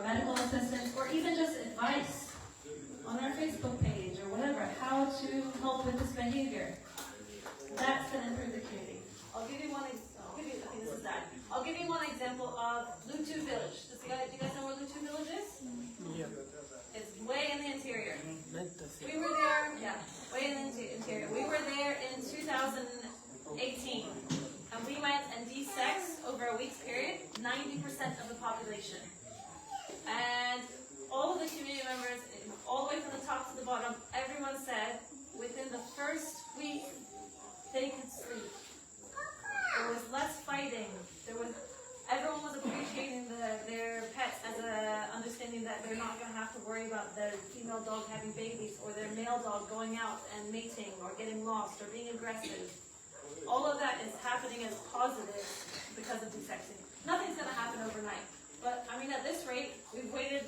medical assistance, or even just advice on our Facebook page or whatever, how to help with this behavior. That's going to improve the community. I'll give you one. I think this is that. I'll give you one example of Lutu Village. Do you guys know where Lutu Village is? Yeah. It's way in the interior. We were there, way in the interior. We were there in 2018, and we went and desexed over a week's period 90% of the population. And all of the community members, all the way from the top to the bottom, everyone said within the first week they could sleep. There was less fighting. Everyone was appreciating their pets as a understanding that they're not going to have to worry about their female dog having babies or their male dog going out and mating or getting lost or being aggressive. All of that is happening as positive because of desexing. Nothing's going to happen overnight. But I mean, at this rate, we've waited,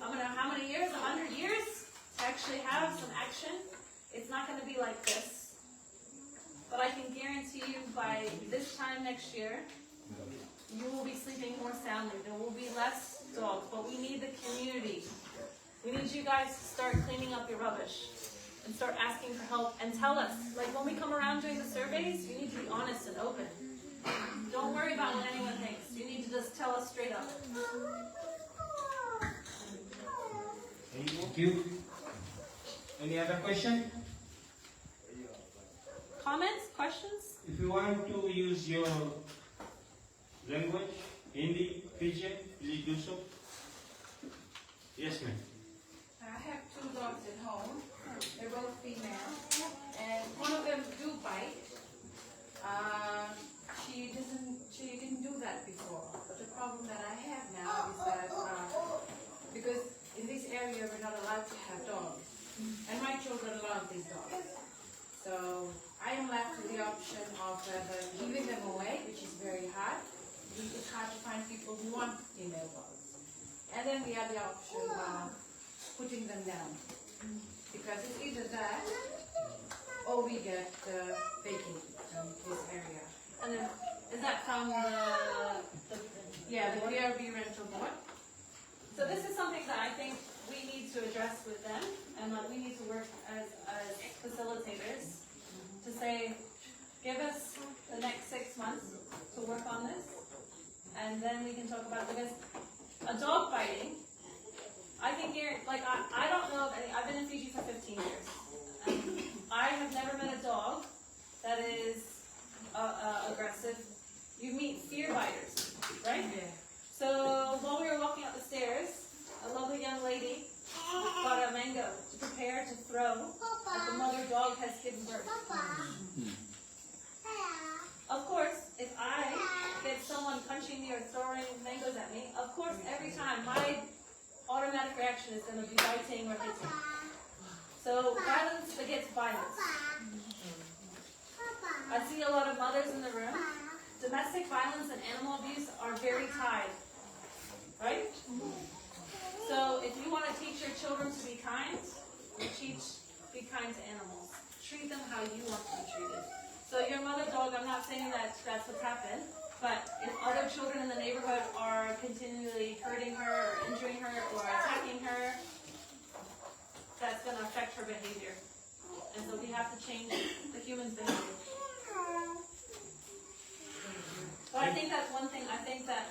I don't know how many years, 100 years to actually have some action. It's not going to be like this. But I can guarantee you by this time next year, you will be sleeping more soundly. There will be less dogs, but we need the community. We need you guys to start cleaning up your rubbish and start asking for help and tell us. Like when we come around doing the surveys, you need to be honest and open. Don't worry about what anyone thinks. You need to just tell us straight up. Thank you. Any other question? Comments? Questions? If you want to use your language, Hindi, Fijian, please do so. Yes, ma'am. I have 2 dogs at home. They're both female, and one of them do bite. She didn't do that before. But the problem that I have now is that because in this area we're not allowed to have dogs, and my children love these dogs. So I am left with the option of giving them away, which is very hard. It's hard to find people who want female dogs. And then we have the option of putting them down. Because it's either that, or we get vacant in this area. And then, is that from the PRB rental board. So this is something that I think we need to address with them, and we need to work as facilitators to say, give us the next 6 months to work on this, and then we can talk about, because a dog biting, I think I don't know of any. I've been in Fiji for 15 years. I have never met a dog that is aggressive. You meet fear biters, right? Yeah. So while we were walking up the stairs, a lovely young lady got a mango to prepare to throw as the mother dog has given birth. Of course, if I get someone punching me or throwing mangoes at me, of course, every time my automatic reaction is going to be biting or hitting. So violence begets violence. I see a lot of mothers in the room. Domestic violence and animal abuse are very tied, right? So if you want to teach your children to be kind, be kind to animals. Treat them how you want to be treated. So your mother dog, I'm not saying that that's what's happened, but if other children in the neighborhood are continually hurting her or injuring her or attacking her, that's going to affect her behavior. And so we have to change the human's behavior. But I think that's one thing, I think that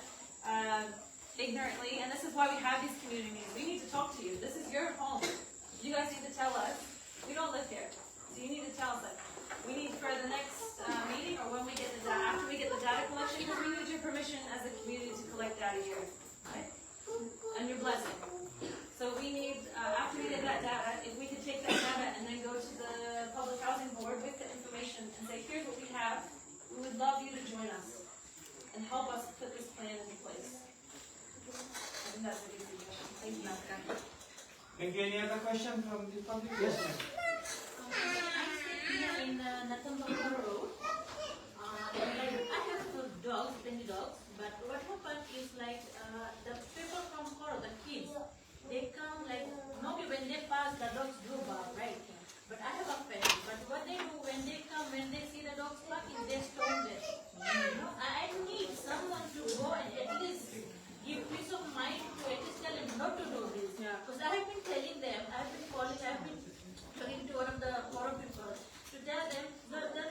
ignorantly, and this is why we have these community meetings, we need to talk to you. This is your home. You guys need to tell us. We don't live here. So you need to tell us that we need for the next meeting or when we get the data, after we get the data collection, because we need your permission as a community to collect data here, right? And your blessing. So we need, after we get that data, if we could take that data and then go to the Public Housing Board with the information and say, here's what we have, we would love you to join us and help us put this plan into place. I think that's a good suggestion. Thank you, Natabua. Thank you. Any other question from the public? Yes, ma'am. In Natabua Road, I have dogs, many dogs, but what happened is like the people from Koro, the kids, they come like, normally when they pass, the dogs do bark, right? But I have a pet, but what they do when they come, when they see the dogs barking, they stone them. You know, I need someone to go and at least give peace of mind to at least tell them not to do this. Because I have been telling them, I have been calling, I have been talking to one of the Koro people to tell them that the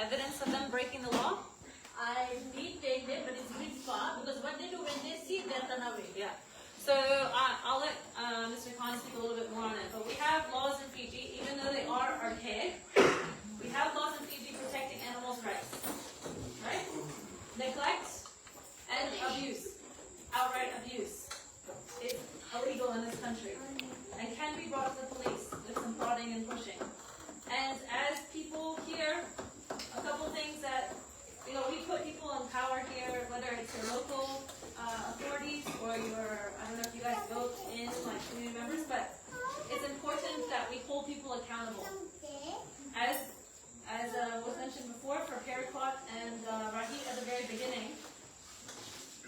evidence of them breaking the law, I did take them, but it's a bit far because what they do when they see it, they'll turn away. Yeah. So I'll let Mr. Khan speak a little bit more on it. But we have laws in Fiji, even though they are archaic, we have laws in Fiji protecting animals' rights. Right? Neglect and abuse, outright abuse, is illegal in this country and can be brought to the police with some prodding and pushing. And as people hear a couple things that, we put people in power here, whether it's your local authorities or your, I don't know if you guys vote in like community members, but it's important that we hold people accountable. As was mentioned before for Paraquat and Rahi at the very beginning,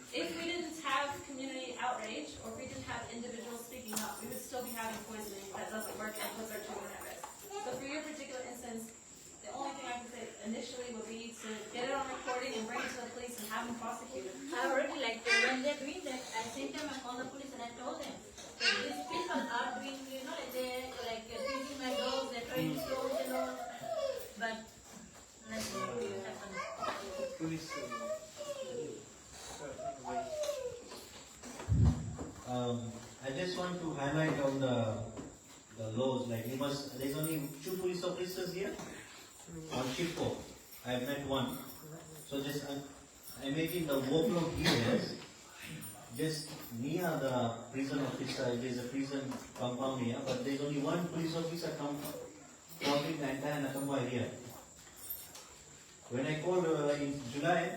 if we didn't have community outrage or if we didn't have individuals speaking up, we would still be having poisoning that doesn't work and puts our children at risk. So for your particular instance, the only thing I can say initially would be to get it on recording and bring it to the police and have them prosecuted. I already when they're doing that, I sent them and called the police and I told them, these people are doing, they're teasing my dogs, they're trying to steal, but nothing will happen. I just want to highlight on the laws, like there's only 2 police officers here on shift 4. I have met one. So just, I imagine the workload here is just near the prison officer, there's a prison compound here, but there's only 1 police officer covering the entire Natabua area. When I called in July,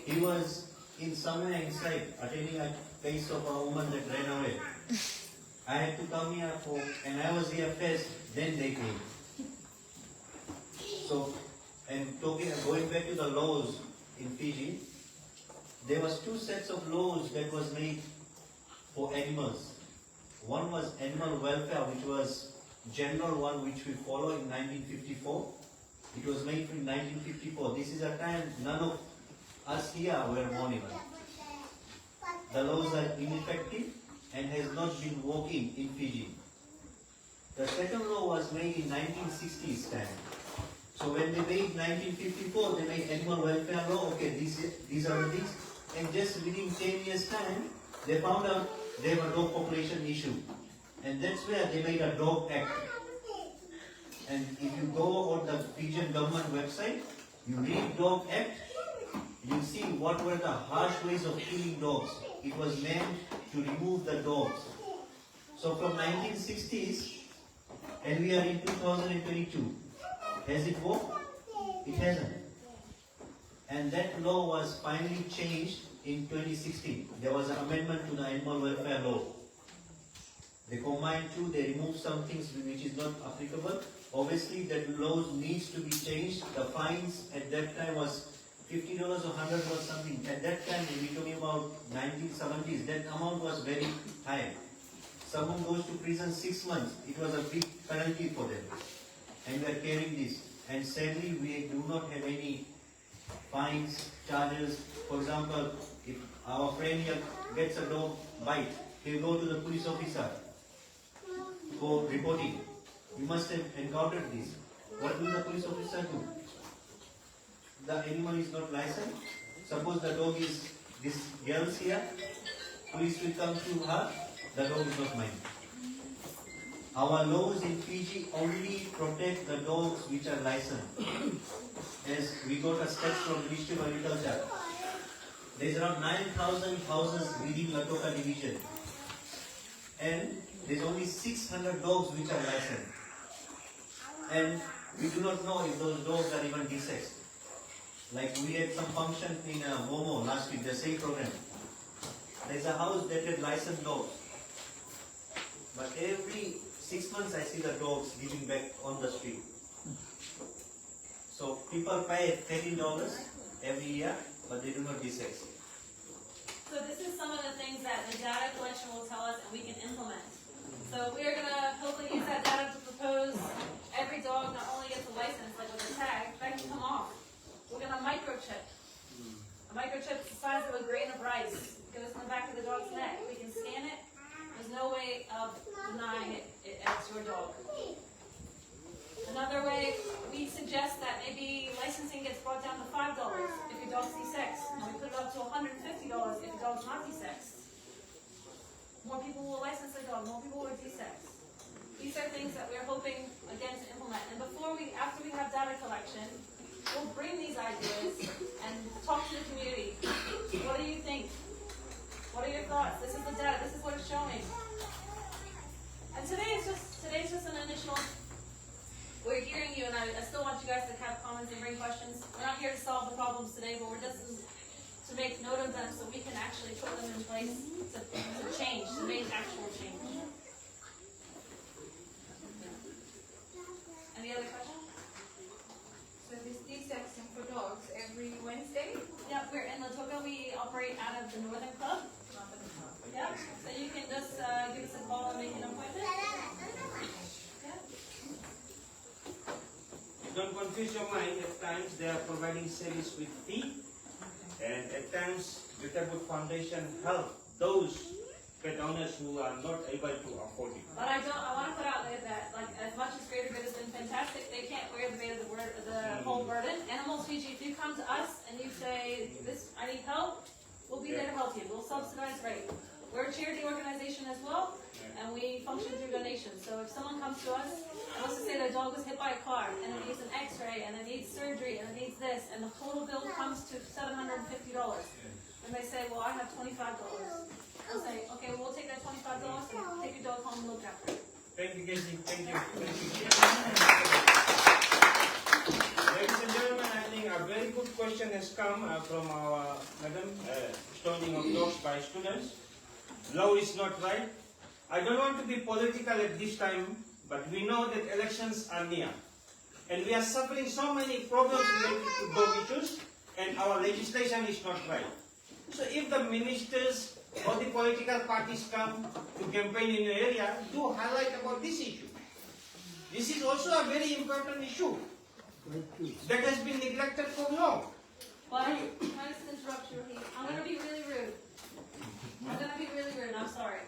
he was in somewhere inside attending a case of a woman that ran away. I had to come here and I was here first, then they came. So, and going back to the laws in Fiji, there was 2 sets of laws that was made for animals. One was animal welfare, which was general one which we follow in 1954. It was made in 1954. This is a time none of us here were born even. The laws are ineffective and has not been working in Fiji. The second law was made in 1960s time. So when they made 1954, they made animal welfare law. Okay, these are the things. And just within 10 years time, they found out they have a dog population issue. And that's where they made a dog act. And if you go on the Fijian government website, you read dog act, you see what were the harsh ways of killing dogs. It was meant to remove the dogs. So from 1960s, and we are in 2022. Has it worked? It hasn't. And that law was finally changed in 2016. There was an amendment to the animal welfare law. They combined 2, they removed some things which is not applicable. Obviously that law needs to be changed. The fines at that time was $50 or $100 or something. At that time, we're talking about 1970s, that amount was very high. Someone goes to prison 6 months, it was a big penalty for them. And we are carrying this. And sadly, we do not have any fines, charges. For example, if our friend here gets a dog bite, he'll go to the police officer for reporting. You must have encountered this. What will the police officer do? The animal is not licensed. Suppose the dog is this girl's here, police will come to her, the dog is not mine. Our laws in Fiji only protect the dogs which are licensed. As we got a stat from Ministry of Agriculture, there is around 9,000 houses within Lautoka division, and there is only 600 dogs which are licensed. And we do not know if those dogs are even desexed. Like we had some function in Momo last week, the same program. There is a house that had licensed dogs. But every 6 months I see the dogs giving back on the street. So people pay $13 every year, but they do not desex. So this is some of the things that the data collection will tell us and we can implement. So we are going to hopefully use that data to propose every dog not only gets a license, like with a tag, that can come off. We're going to microchip. A microchip the size of a grain of rice. It goes in the back of the dog's neck. We can scan it. There's no way of denying it's your dog. Another way, we suggest that maybe licensing gets brought dogs not desexed. More people will license their dog, more people will desex. These are things that we're hoping, again, to implement. And after we have data collection, we'll bring these ideas and talk to the community. What do you think? What are your thoughts? This is the data, this is what it's showing. And today's just an initial, we're hearing you, and I still want you guys to have comments and bring questions. We're not here to solve the problems today, but we're just to make note of them so we can actually put them in place to change, to make actual change. Any other questions? So this desexing for dogs every Wednesday? Yeah, we're in Lautoka. We operate out of the Northern Club. Yeah, so you can just give us a call and make an appointment. Yeah. Don't confuse your mind. At times they are providing service with fee, and at times Natabua Foundation help those pet owners who are not able to afford it. But I want to put out there that, like, as much as Greater Good has been fantastic, they can't wear the whole burden. Animals Fiji, if you come to us and you say, I need help, we'll be there to help you. We'll subsidize rate. We're a charity organization as well, and we function through donations. So if someone comes to us and wants to say their dog was hit by a car, and it needs an x-ray, and it needs surgery, and it needs this, and the total bill comes to $750, and they say, well, I have $25. I'll say, okay, well, we'll take that $25 and take your dog home and look after it. Thank you, Casey. Thank you. Ladies and gentlemen, I think a very good question has come from our madam, stoning of dogs by students. Law is not right. I don't want to be political at this time, but we know that elections are near. And we are suffering so many problems related to dog issues, and our legislation is not right. So if the ministers or the political parties come to campaign in your area, do highlight about this issue. This is also a very important issue that has been neglected for long. But can I just interrupt you? I'm going to be really rude. I'm sorry.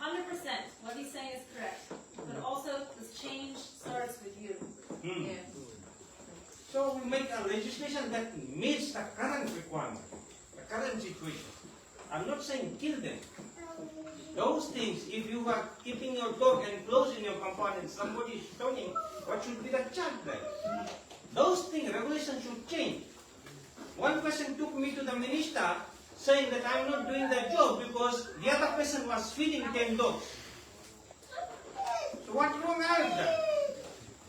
100%. What he's saying is correct. But also, this change starts with you. Yeah. So we make a legislation that meets the current requirement, the current situation. I'm not saying kill them. Those things, if you are keeping your dog enclosed in your compound and somebody is stoning, what should be the charge there? Those things, regulations should change. One person took me to the minister saying that I'm not doing the job because the other person was feeding 10 dogs. So what wrong I have done?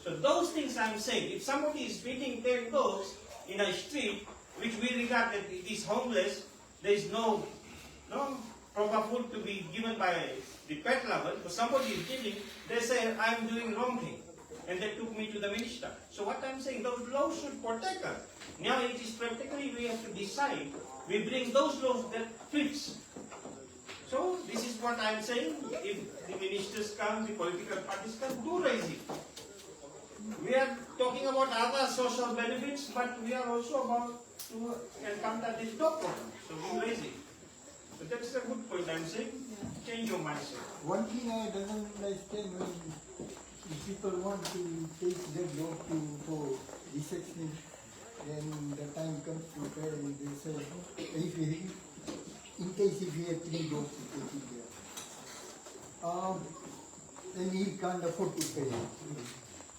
So those things I'm saying, if somebody is feeding 10 dogs in a street, which we regard that it is homeless, there is no proper food to be given by the pet lover, so somebody is giving, they say I'm doing wrong thing. And they took me to the minister. So what I'm saying, those laws should protect us. Now it is practically we have to decide, we bring those laws that fits. So this is what I'm saying, if the ministers come, the political parties come, do raise it. We are talking about other social benefits, but we are also about to encounter this dog problem. So we raise it. So that's a good point I'm saying. Change your mindset. One thing I don't understand when people want to take their dog for desexing, then the time comes to pay, they say, in case if he has 3 dogs to take it there, then he can't afford to pay.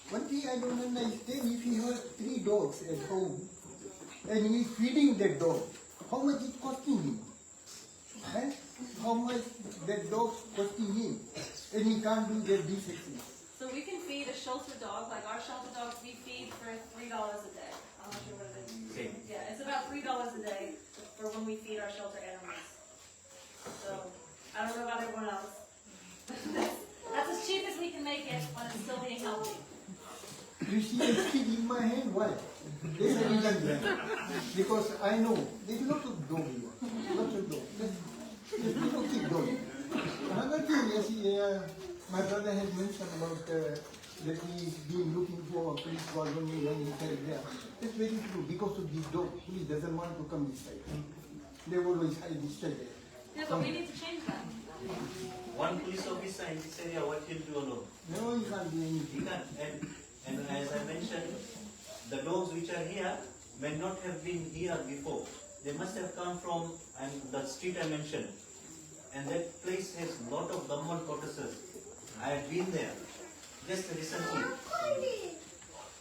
One thing I don't understand, if he has 3 dogs at home, and he is feeding that dog, how much is costing him? Eh? How much that dog costing him, and he can't do that desexing. So we can feed a shelter dog, like our shelter dogs, we feed for $3 a day. I'm not sure what it is. Okay. Yeah, it's about $3 a day for when we feed our shelter animals. So I don't know about everyone else. That's as cheap as we can make it when it's still being healthy. You see a stick in my hand, why? There's a reason there. Because I know there's lots of dog here. Lots of dog. There's little kid dog. Another thing, my brother has mentioned about that he's been looking for a police colony when he fell there. That's very true. Because of this dog, police doesn't want to come this side. They always hide this side there. Yeah, but we need to change that. One police officer in this area, what he'll do alone? No, you can't do anything. He can't. And as I mentioned, the dogs which are here may not have been here before. They must have come from the street I mentioned. And that place has lot of government quarters. I have been there just recently.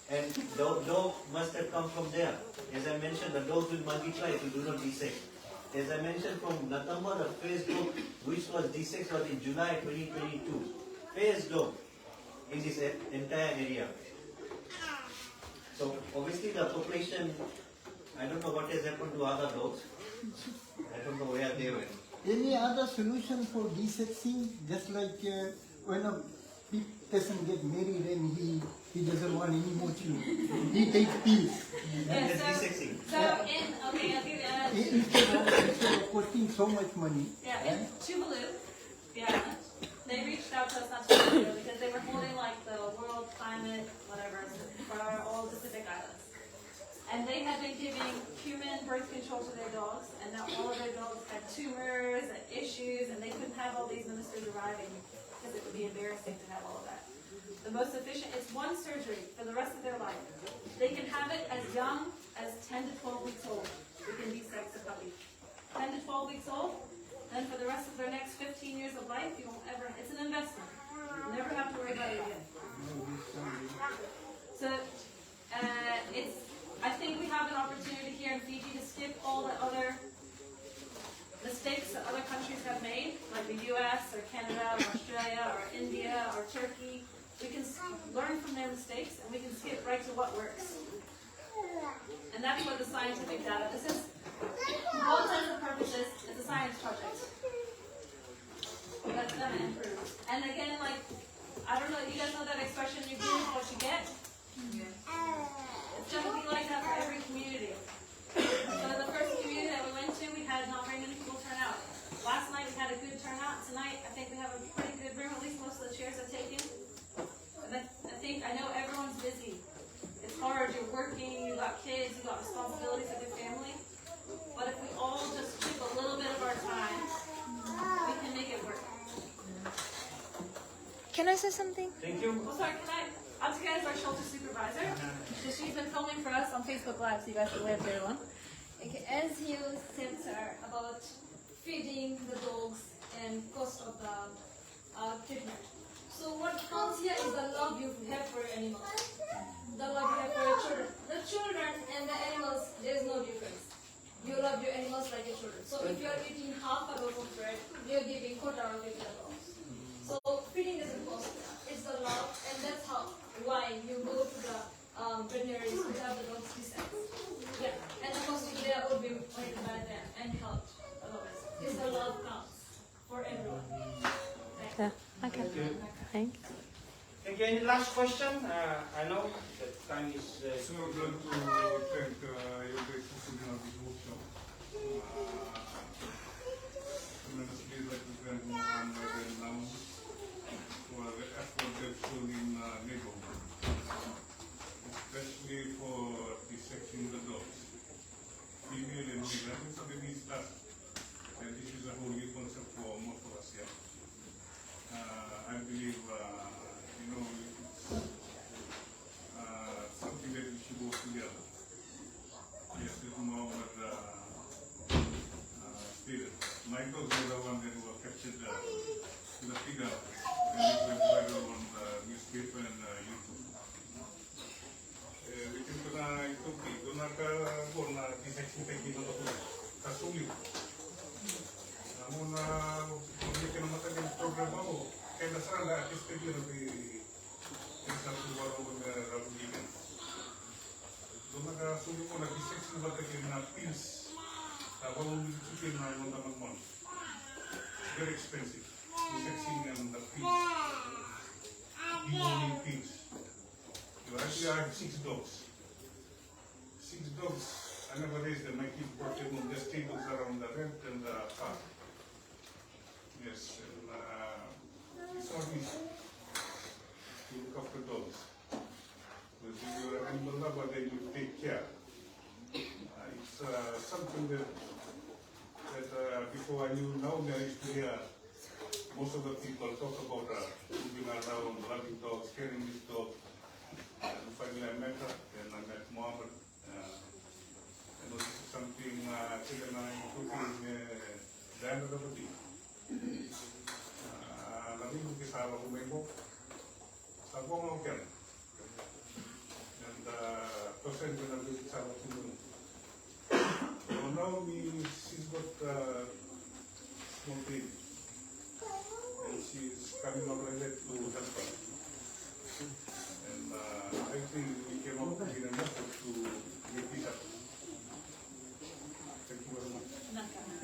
And dog must have come from there. As I mentioned, the dogs will multiply if you do not desect. As I mentioned from Natabua, the first dog which was desexed was in July 2022. First dog in this entire area. So obviously the population, I don't know what has happened to other dogs. I don't know where they went. Any other solution for desexing? Just like when a person get married and he doesn't want any more children, he takes pills. And that's desexing. I'll give you Instead of costing so much money. Yeah, in Tuvalu, the island, they reached out to us not too long ago because they were holding like the world climate, whatever, for all the Pacific Islands. And they had been giving human birth control to their dogs, and now all of their dogs had tumors and issues, and they couldn't have all these ministers arriving because it would be embarrassing to have all of that. The most efficient, it's one surgery for the rest of their life. They can have it as young as 10 to 12 weeks old. We can desex a puppy. 10 to 12 weeks old, then for the rest of their next 15 years of life, you won't ever, it's an investment. You'll never have to worry about it again. So, I think we have an opportunity here in Fiji to skip all the other mistakes that other countries have made, like the US or Canada or Australia or India or Turkey. We can learn from their mistakes and we can skip right to what works. And that's what the scientific data, this is, for all intents and purposes, it's a science project. That's gonna improve. And again, like, I don't know, you guys know that expression, you give what you get? It's gonna be like that for every community. So the first community that we went to, we had not very many people turn out. Last night we had a good turnout. Tonight I think we have a pretty good room, at least most of the chairs are taken. And I know everyone's busy. It's hard, you're working, you got kids, you got responsibilities with your family. But if we all just keep a little bit of our time, we can make it work. Can I say something? Thank you. Oh, sorry, Lautoka is our shelter supervisor. So she's been filming for us on Facebook Live, so you guys can wave to everyone. Okay, as you said, sir, about feeding the dogs and cost of the treatment. So what counts here is the love you have for your animals, the love you have for your children. The children and the animals, there is no difference. You love your animals like your children. So if you are eating half a loaf of bread, you are giving quarter of it to the dogs. So feeding doesn't cost. It's the love, and that's why you go to the veterinaries to have the dogs desexed. Yeah, and the cost of there would be made by them and helped. Otherwise, it's the love counts for everyone. Yeah. Okay. Thank you. Thank you. Any last question? I know that time is... So I'd like to thank your guys for putting on this workshop. Tremendously like to thank Mohammed and Nam for the effort they've shown in neighborhood, especially for desexing the dogs, female and male. I think something is that, and this is a whole new concept for most of us here. I believe, it's something that we should work together. Yes, as Mohammed stated, my dogs were the one that were captured in the figure, and it went viral on the newspaper and YouTube. We can put a cookie, do not go on desexing technique on the floor. Kasuli. Namun, hindi ka naman tayo program ako. Kaya nasarang lahat is kayo na example waro mag-rabuligan. Doon nagasulo ko, nag-desexing ba tayo na pills. Tapos nag-desexing na yung naman. Very expensive. Desexing and the pills. Deworming pills. Actually, I have 6 dogs. 6 dogs. I never raised them. My kids brought them on the stables around the rent and the park. Yes, and it's not easy to look after dogs. But if you're an animal lover, then you take care. It's something that before I knew, now I used to hear most of the people talk about moving around, loving dogs, caring this dog. And finally I met her, and I met Mohammed. this is something sila na including dahil na dapat din. Labi mo kisama ko may mo. Sabi ko mga kyan. And percent ko na dapat kisama ko mo. So now she's got small baby. And she's coming out like that to help her. And I think we came up with an effort to get this up. Thank you very much.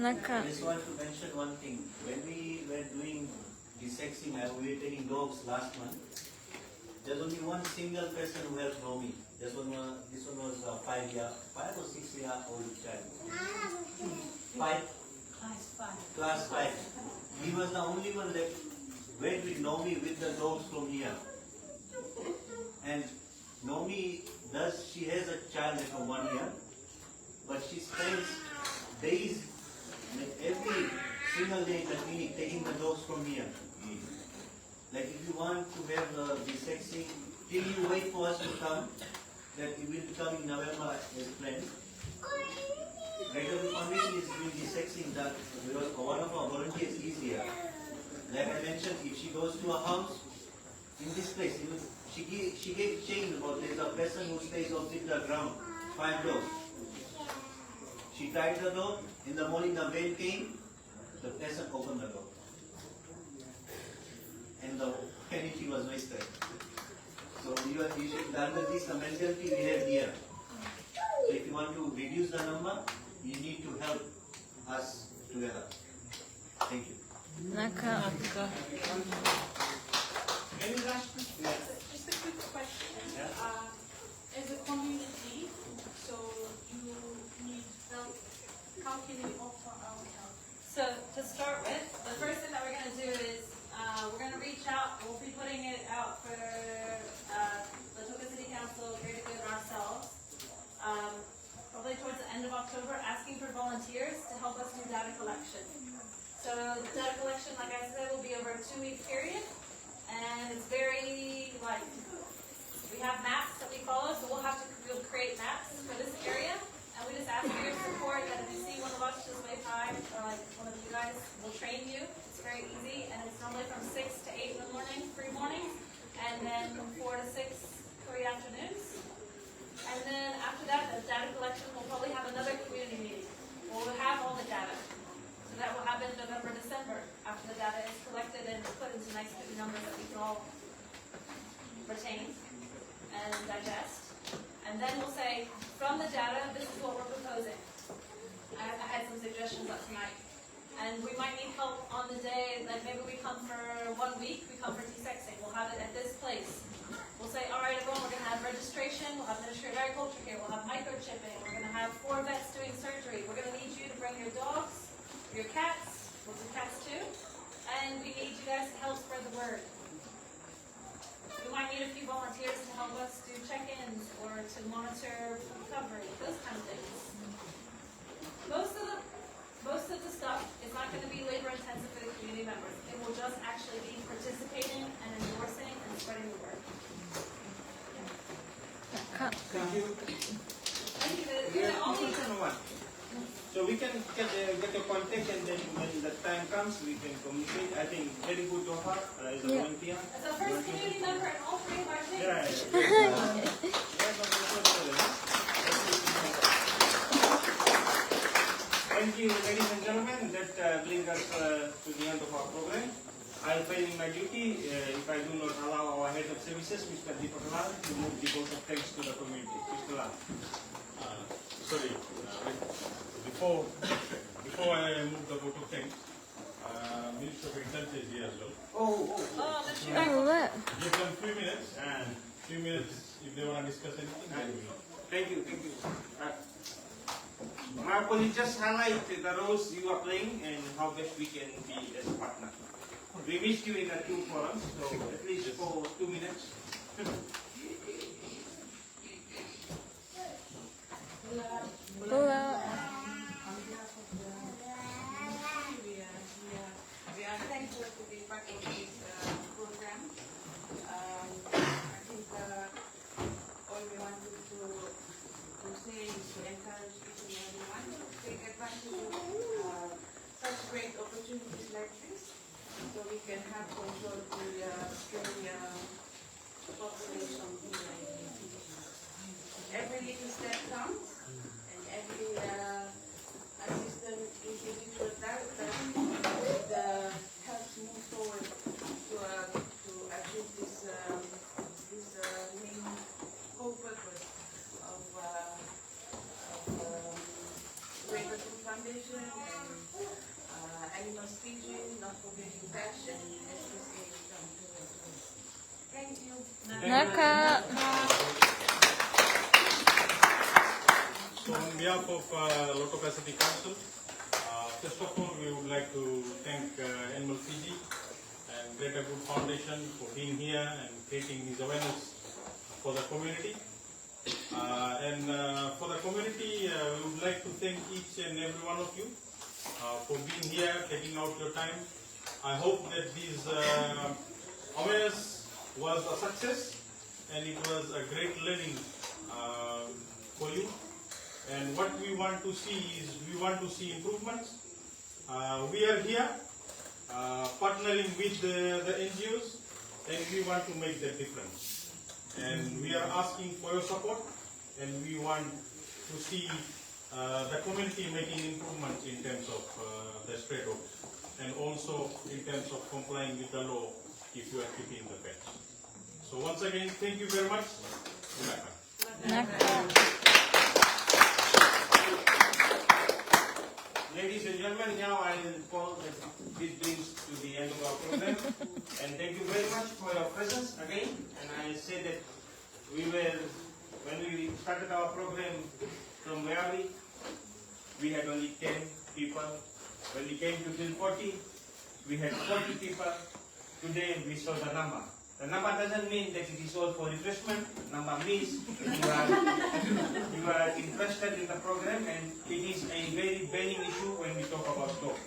I just want to mention one thing. When we were doing desexing, we were taking dogs last month. There's only one single person who helped Romy. This one was a 5 or 6 year old child. Class 5. He was the only one that went with Nomi with the dogs from here. And Nomi she has a child from 1 year, but she spends days, every single day in the clinic taking the dogs from here. Like if you want to have the desexing, till you wait for us to come, that it will come in November as planned. Regular Foundation is doing desexing that because one of our volunteers is here. Like I mentioned, if she goes to a house in this place, she gave chain about there's a person who stays opposite the ground, 5 doors. She tied the door. In the morning, the veil came. The person opened the door, and the penalty was wasted. So you should under this the mentality we have here. So if you want to reduce the number, you need to help us together. Thank you. Naka. Any last question? Just a quick question. As a community, so you need help. How can we offer our help? So to start with, the first thing that we're going to do is we're going to reach out. We'll be putting it out for Lautoka City Council, Greater Good, and ourselves. Probably towards the end of October, asking for volunteers to help us do data collection. So the data collection, like I said, will be over a 2-week period, and it's very we have maps that we follow, so we'll create maps for this area. And we just ask for your support that if you see one of us just wave hi, or one of you guys will train you. It's very easy, and it's normally from 6 to 8 in the morning, 3 mornings, and then from 4 to 6 3 afternoons. And then after that, the data collection, we'll probably have another community meeting. We'll have all the data. So that will happen November, December, after the data is collected and put into nice big numbers that we can all retain and digest. And then we'll say, from the data, this is what we're proposing. I had some suggestions up tonight. And we might need help on the day, like maybe we come for 1 week, we come for desexing. We'll have it at this place. We'll say, all right, everyone, we're going to have registration, we'll have Ministry of Agriculture here, we'll have microchipping, we're going to have 4 vets doing surgery. We're going to need you to bring your dogs, your cats, we'll do cats too, and we need you guys to help spread the word. We might need a few volunteers to help us do check-ins or to monitor recovery, those kind of things. Most of the stuff is not going to be labor-intensive for the community members. It will just actually be participating and endorsing and spreading the word. Thank you. Thank you. Yeah, one. So we can get your contact, and then when the time comes, we can communicate. I think very good of her as a volunteer. As a first community member in all 3 of our states. Thank you, ladies and gentlemen. That brings us to the end of our program. I'll fail in my duty if I do not allow our head of services, Mr. Deepak, to move the vote of thanks to the community. Mr. Lal. Before I move the vote of thanks, Minister of Agriculture is here as well. That's true. Oh, look. Give them 3 minutes, and 3 minutes if they want to discuss anything. Thank you. Marco, just highlight the roles you are playing and how best we can be as a partner. We missed you in the 2 forums, so at least for 2 minutes. Hello. We are thankful to be part of this program. I think all we wanted to say is to encourage each and so we can have control of the population here in Fiji. Every little step counts, and every assistant individual that helps move forward to achieve this main whole purpose of Greater Food Foundation and Animals Fiji, not forgetting PASH and SPCA. Thank you. Naka. So on behalf of Lautoka City Council, first of all, we would like to thank Animal Fiji and Greater Good Foundation for being here and creating this awareness for the community. For the community, we would like to thank each and every one of you for being here, taking out your time. I hope that this awareness was a success and it was a great learning for you. And what we want to see is, we want to see improvements. We are here partnering with the NGOs, and we want to make that difference. And we are asking for your support, and we want to see the community making improvements in terms of the stray dogs, and also in terms of complying with the law if you are keeping the pets. So once again, thank you very much. Naka. Ladies and gentlemen, now I will call that this brings to the end of our program. And thank you very much for your presence again. And I say that when we started our program from Mayari, we had only 10 people. When we came to till 40, we had 40 people. Today we saw the number. The number doesn't mean that it is all for refreshment. Number means that you are interested in the program, and it is a very burning issue when we talk about dog.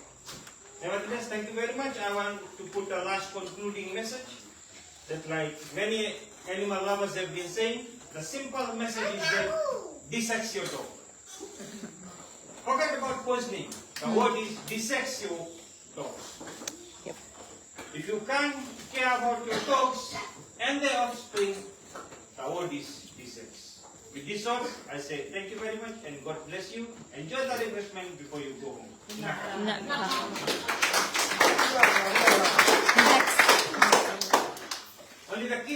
Nevertheless, thank you very much. I want to put a last concluding message that, like many animal lovers have been saying, the simple message is that desex your dog. Forget about poisoning. The word is desex your dogs. If you can't care about your dogs and their offspring, the word is desex. With this thought, I say thank you very much and God bless you. Enjoy the refreshment before you go home. Naka. Only the kids.